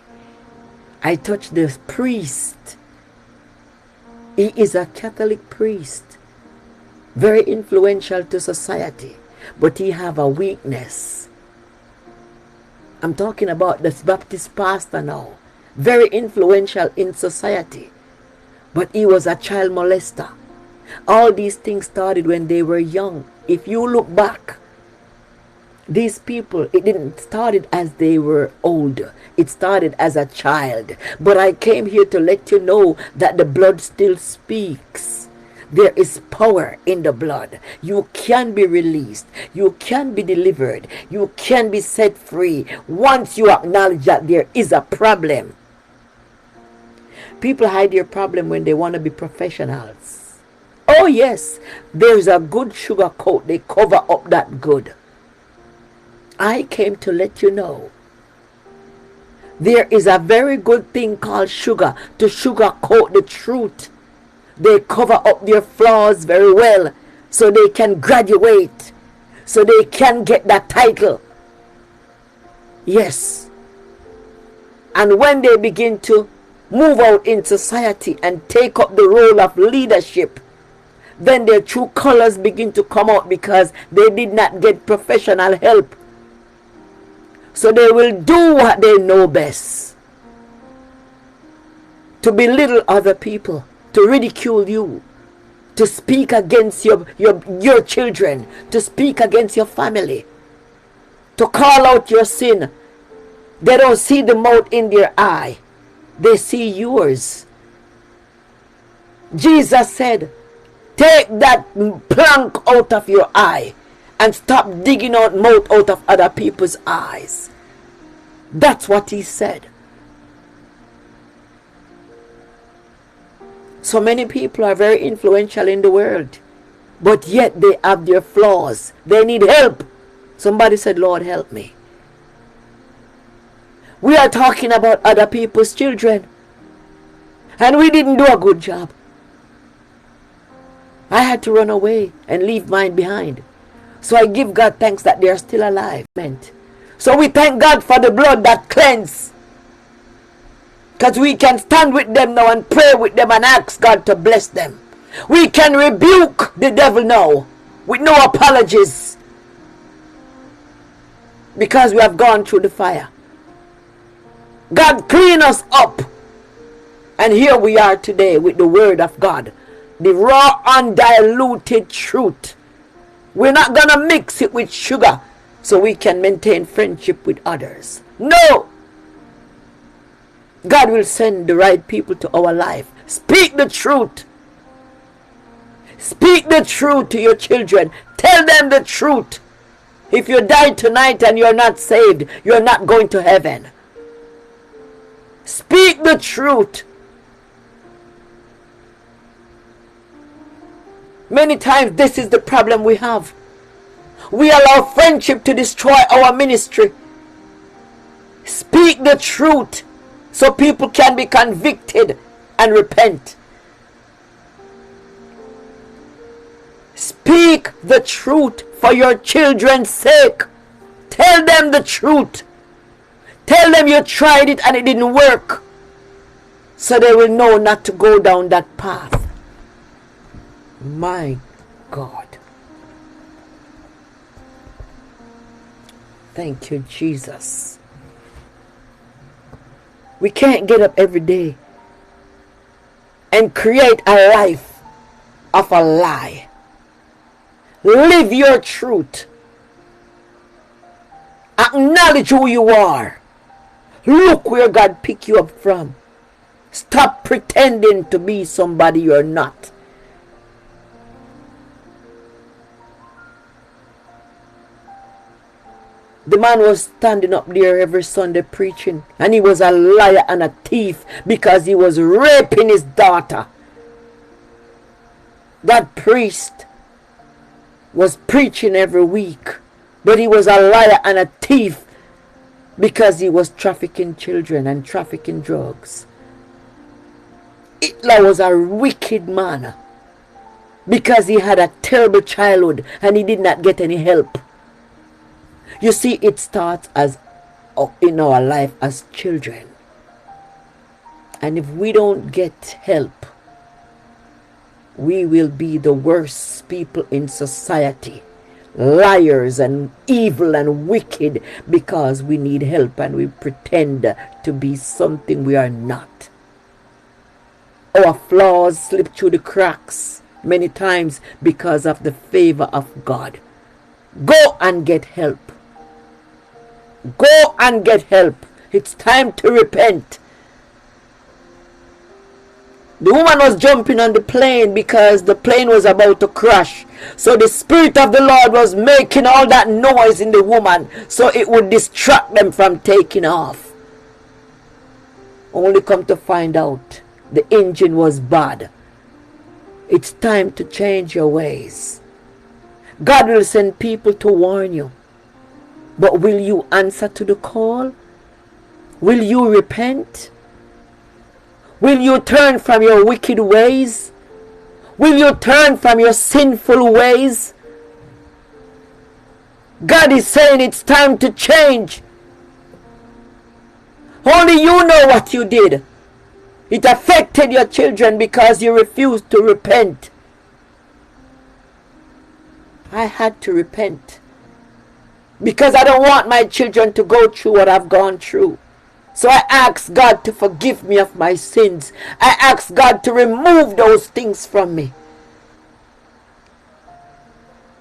I touched the priest. He is a Catholic priest, very influential to society, but he have a weakness. I'm talking about this Baptist pastor now, very influential in society, but he was a child molester. All these things started when they were young. If you look back, these people, it didn't started as they were older. It started as a child. But I came here to let you know that the blood still speaks. There is power in the blood. You can be released. You can be delivered. You can be set free once you acknowledge that there is a problem. People hide their problem when they want to be professionals. Oh yes, there's a good sugar coat. They cover up that good. I came to let you know there is a very good thing called sugar, to sugarcoat the truth. They cover up their flaws very well so they can graduate, so they can get that title. Yes. And when they begin to move out in society and take up the role of leadership, then their true colors begin to come out, because they did not get professional help. So they will do what they know best. To belittle other people, to ridicule you, to speak against your children, to speak against your family, to call out your sin. They don't see the mote in their eye. They see yours. Jesus said, take that plank out of your eye and stop digging out mote out of other people's eyes. That's what he said. So many people are very influential in the world, but yet they have their flaws. They need help. Somebody said, Lord, help me. We are talking about other people's children, and we didn't do a good job. I had to run away and leave mine behind. So I give God thanks that they are still alive. So we thank God for the blood that cleanses, because we can stand with them now and pray with them and ask God to bless them. We can rebuke the devil now with no apologies, because we have gone through the fire. God clean us up, and here we are today with the word of God, the raw undiluted truth. We're not going to mix it with sugar so we can maintain friendship with others. No! God will send the right people to our life. Speak the truth. Speak the truth to your children. Tell them the truth. If you die tonight and you're not saved, you're not going to heaven. Speak the truth. Many times this is the problem we have. We allow friendship to destroy our ministry. Speak the truth so people can be convicted and repent. Speak the truth for your children's sake. Tell them the truth. Tell them you tried it and it didn't work, so they will know not to go down that path. My God. Thank you, Jesus. We can't get up every day and create a life of a lie. Live your truth. Acknowledge who you are. Look where God picked you up from. Stop pretending to be somebody you're not. The man was standing up there every Sunday preaching, and he was a liar and a thief because he was raping his daughter. That priest was preaching every week, but he was a liar and a thief because he was trafficking children and trafficking drugs. Hitler was a wicked man because he had a terrible childhood and he did not get any help. You see, it starts as in our life as children. And if we don't get help, we will be the worst people in society. Liars and evil and wicked because we need help and we pretend to be something we are not. Our flaws slip through the cracks many times because of the favor of God. Go and get help. Go and get help. It's time to repent. The woman was jumping on the plane because the plane was about to crash. So the Spirit of the Lord was making all that noise in the woman so it would distract them from taking off. Only come to find out the engine was bad. It's time to change your ways. God will send people to warn you. But will you answer to the call? Will you repent? Will you turn from your wicked ways? Will you turn from your sinful ways? God is saying it's time to change. Only you know what you did. It affected your children because you refused to repent. I had to repent. Because I don't want my children to go through what I've gone through. So I ask God to forgive me of my sins. I ask God to remove those things from me.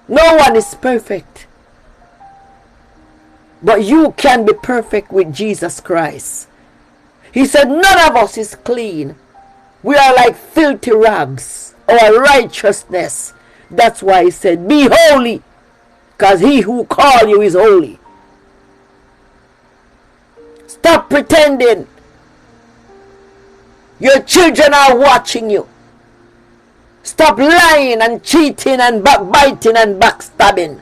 No one is perfect. But you can be perfect with Jesus Christ. He said none of us is clean. We are like filthy rags. Our righteousness. That's why he said, be holy. Because he who called you is holy. Stop pretending. Your children are watching you. Stop lying and cheating and backbiting and backstabbing.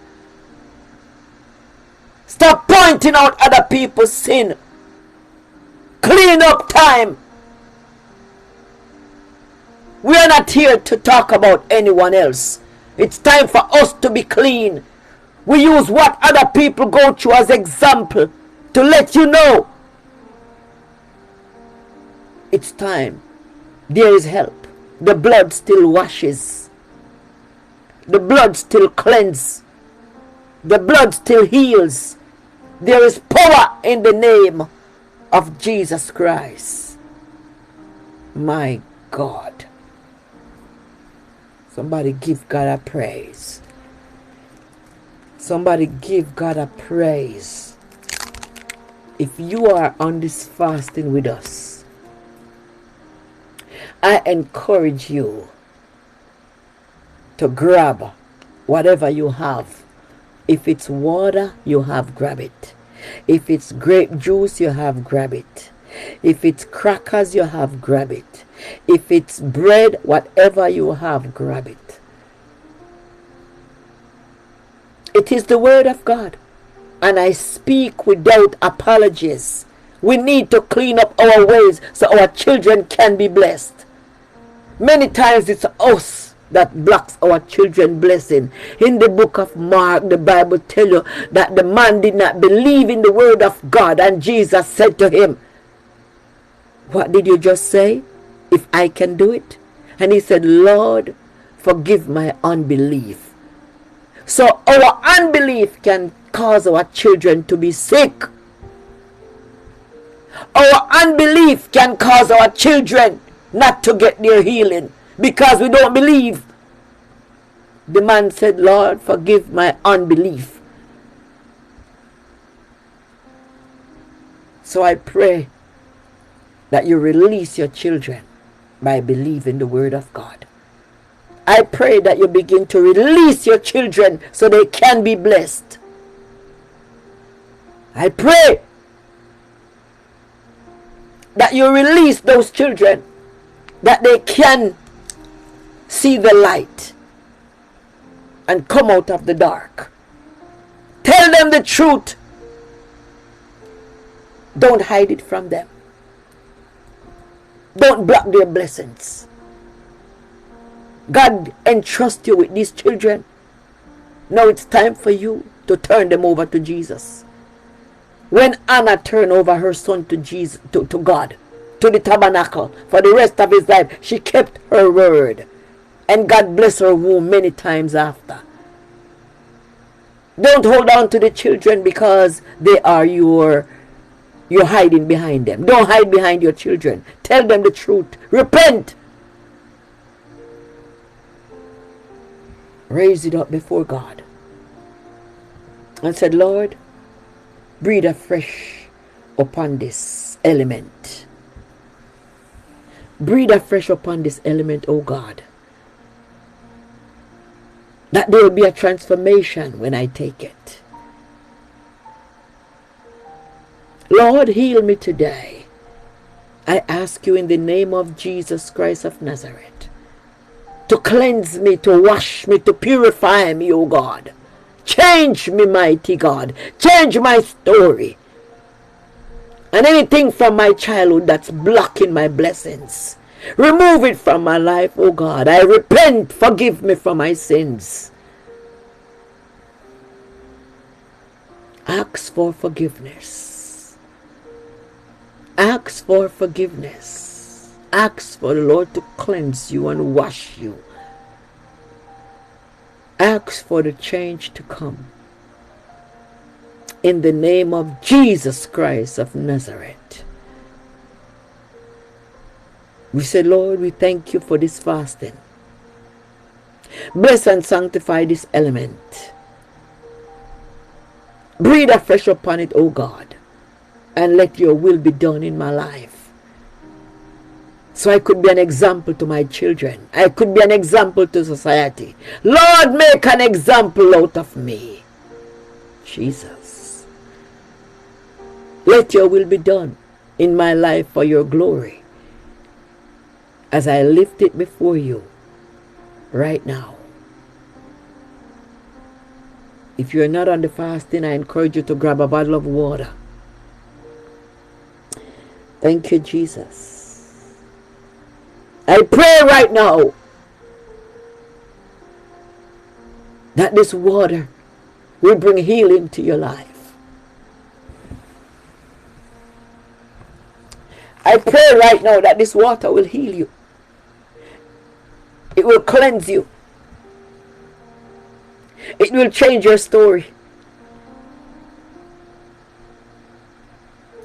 Stop pointing out other people's sin. Clean up time. We are not here to talk about anyone else. It's time for us to be clean. We use what other people go through as example to let you know it's time. There is help. The blood still washes. The blood still cleanses. The blood still heals. There is power in the name of Jesus Christ. My God. Somebody give God a praise. Somebody give God a praise. If you are on this fasting with us, I encourage you to grab whatever you have. If it's water, you have, grab it. If it's grape juice, you have, grab it. If it's crackers, you have, grab it. If it's bread, whatever you have, grab it. It is the word of God. And I speak without apologies. We need to clean up our ways so our children can be blessed. Many times it's us that blocks our children blessing. In the book of Mark, the Bible tells you that the man did not believe in the word of God, and Jesus said to him, what did you just say? If I can do it? And he said, Lord, forgive my unbelief. So our unbelief can cause our children to be sick. Our unbelief can cause our children not to get their healing because we don't believe. The man said, Lord, forgive my unbelief. So I pray that you release your children by believing the word of God. I pray that you begin to release your children so they can be blessed. I pray that you release those children that they can see the light and come out of the dark. Tell them the truth. Don't hide it from them. Don't block their blessings. God entrusts you with these children. Now it's time for you to turn them over to Jesus. When Anna turned over her son to Jesus, to God, to the tabernacle for the rest of his life, she kept her word. And God blessed her womb many times after. Don't hold on to the children because they are you're hiding behind them. Don't hide behind your children. Tell them the truth. Repent. Raise it up before God. And said, Lord, breathe afresh upon this element. Breathe afresh upon this element, O God. That there will be a transformation when I take it. Lord, heal me today. I ask you in the name of Jesus Christ of Nazareth to cleanse me, to wash me, to purify me, O God. Change me, mighty God. Change my story. And anything from my childhood that's blocking my blessings, remove it from my life, O God. I repent. Forgive me for my sins. Ask for forgiveness. Ask for forgiveness. Ask for the Lord to cleanse you and wash you. Ask for the change to come. In the name of Jesus Christ of Nazareth. We say, Lord, we thank you for this fasting. Bless and sanctify this element. Breathe afresh upon it, O God, and let your will be done in my life. So I could be an example to my children. I could be an example to society. Lord, make an example out of me. Jesus. Let your will be done in my life for your glory. As I lift it before you right now. If you're not on the fasting, I encourage you to grab a bottle of water. Thank you, Jesus. I pray right now that this water will bring healing to your life. I pray right now that this water will heal you. It will cleanse you. It will change your story.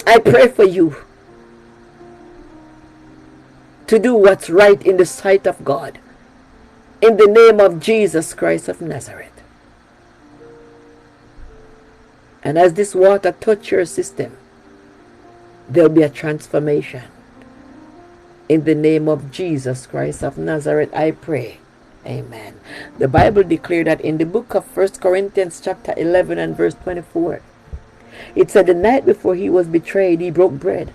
I pray for you to do what's right in the sight of God. In the name of Jesus Christ of Nazareth. And as this water touches your system, there'll be a transformation. In the name of Jesus Christ of Nazareth, I pray. Amen. The Bible declared that in the book of 1 Corinthians chapter 11 and verse 24. It said the night before he was betrayed, he broke bread.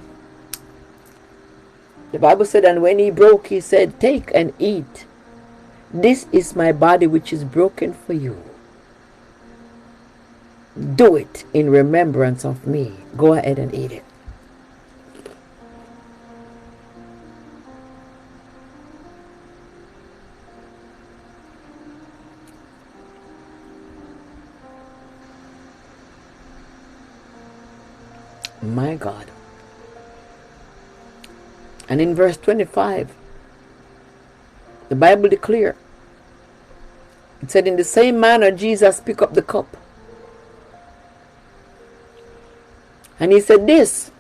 The Bible said, and when he broke, he said, take and eat. This is my body which is broken for you. Do it in remembrance of me. Go ahead and eat it. My God. And in verse 25, the Bible declares, it said, in the same manner Jesus picked up the cup. And he said, this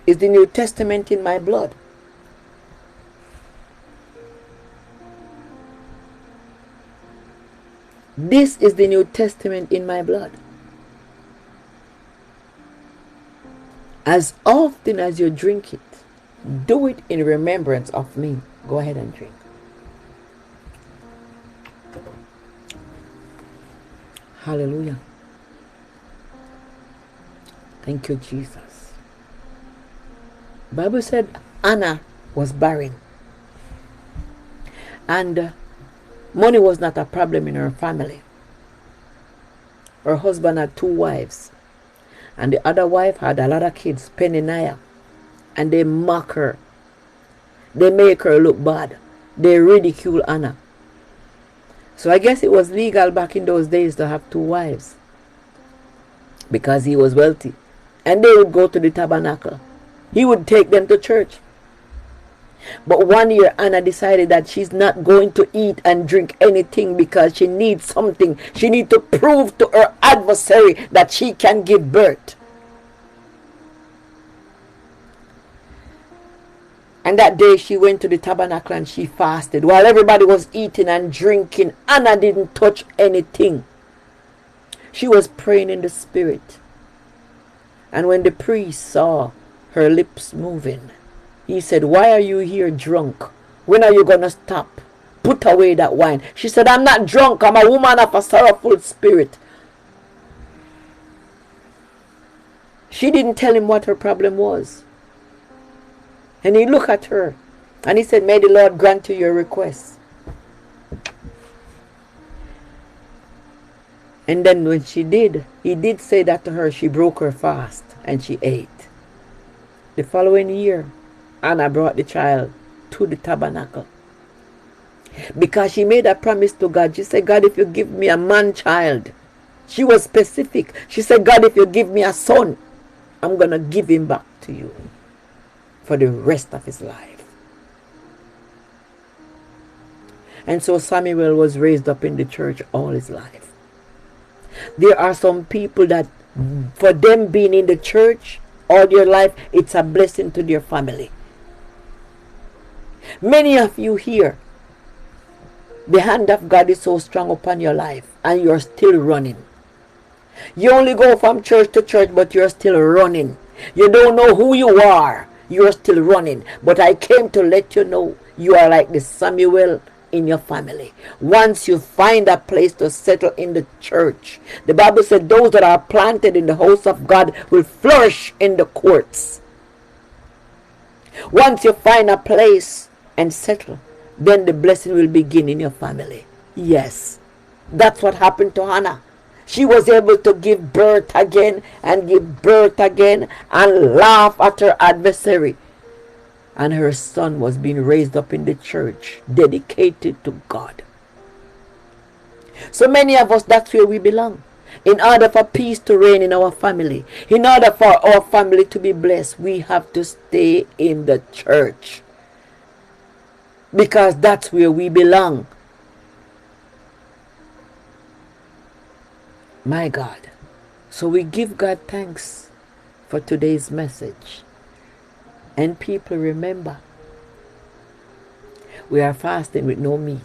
is the New Testament in my blood. This is the New Testament in my blood. As often as you drink it, do it in remembrance of me. Go ahead and drink. Hallelujah. Thank you, Jesus. The Bible said Anna was barren. And money was not a problem in her family. Her husband had 2 wives. And the other wife had a lot of kids, Peninnah. And they mock her. They make her look bad. They ridicule Anna. So I guess it was legal back in those days to have 2 wives. Because he was wealthy. And they would go to the tabernacle. He would take them to church. But one year Anna decided that she's not going to eat and drink anything because she needs something. She needs to prove to her adversary that she can give birth. And that day she went to the tabernacle and she fasted. While everybody was eating and drinking, Anna didn't touch anything. She was praying in the spirit. And when the priest saw her lips moving, he said, why are you here drunk? When are you going to stop? Put away that wine. She said, I'm not drunk. I'm a woman of a sorrowful spirit. She didn't tell him what her problem was. And he looked at her and he said, may the Lord grant you your request. And then when she did, he did say that to her. She broke her fast and she ate. The following year, Anna brought the child to the tabernacle. Because she made a promise to God. She said, God, if you give me a man child. She was specific. She said, God, if you give me a son, I'm going to give him back to you for the rest of his life. And so Samuel was raised up in the church all his life. There are some people that for them being in the church all their life, it's a blessing to their family. Many of you here, the hand of God is so strong upon your life and you're still running. You only go from church to church, but you're still running. You don't know who you are. You're still running. But I came to let you know you are like the Samuel in your family. Once you find a place to settle in the church, the Bible said those that are planted in the house of God will flourish in the courts. Once you find a place and settle, then the blessing will begin in your family. Yes, that's what happened to Hannah. She was able to give birth again and give birth again and laugh at her adversary. And her son was being raised up in the church, dedicated to God. So many of us, that's where we belong. In order for peace to reign in our family, in order for our family to be blessed, we have to stay in the church. Because that's where we belong. My God. So we give God thanks for today's message. And people, remember, we are fasting with no meat.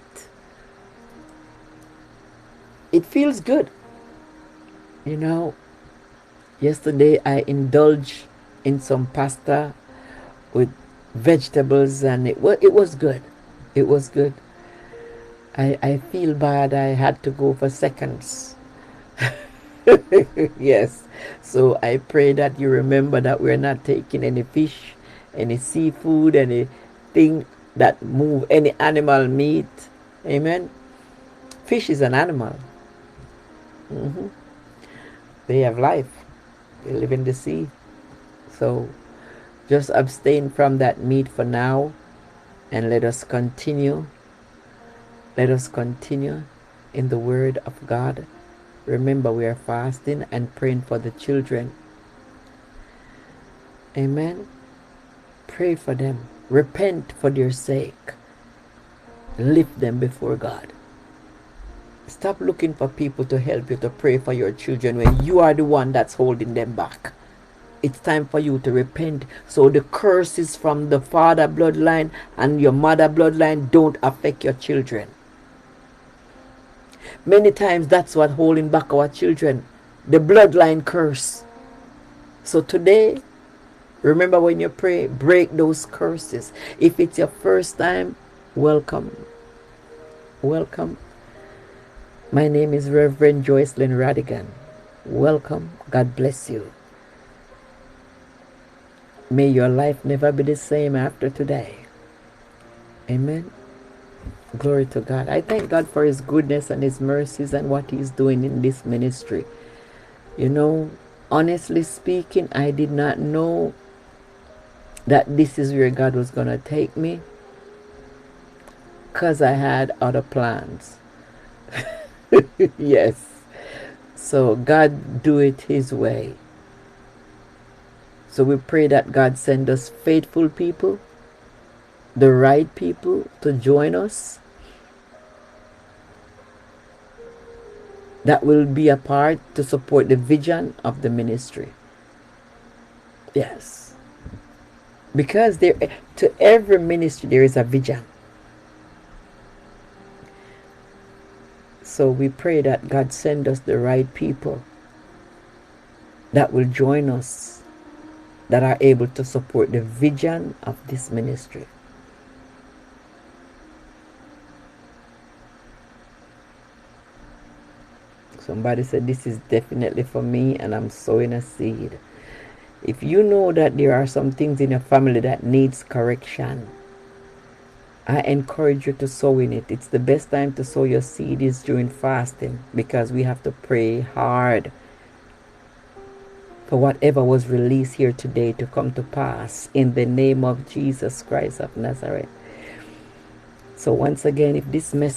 It feels good. You know, yesterday I indulged in some pasta with vegetables and it was good. It was good. I feel bad I had to go for seconds. Yes. So I pray that you remember that we're not taking any fish, any seafood, anything that move, any animal meat. Amen. Fish is an animal. They have life. They live in the sea. So just abstain from that meat for now and let us continue. Let us continue in the word of God. Remember, we are fasting and praying for the children. Amen. Pray for them. Repent for their sake. Lift them before God. Stop looking for people to help you to pray for your children when you are the one that's holding them back. It's time for you to repent, so the curses from the father bloodline and your mother bloodline don't affect your children. Many times that's what holding back our children, the bloodline curse. So today, remember, when you pray, break those curses. If it's your first time, welcome. Welcome. My name is Reverend Joycelyn Radigan. Welcome. God bless you. May your life never be the same after today. Amen. Glory to God. I thank God for his goodness and his mercies and what he's doing in this ministry. You know, honestly speaking, I did not know that this is where God was going to take me, because I had other plans. Yes. So God do it his way. So we pray that God send us faithful people, the right people to join us, that will be a part to support the vision of the ministry. Yes. Because to every ministry there is a vision. So we pray that God send us the right people that will join us, that are able to support the vision of this ministry. Somebody said, this is definitely for me, and I'm sowing a seed. If you know that there are some things in your family that needs correction, I encourage you to sow in it. It's the best time to sow your seed is during fasting, because we have to pray hard for whatever was released here today to come to pass in the name of Jesus Christ of Nazareth. So once again, if this message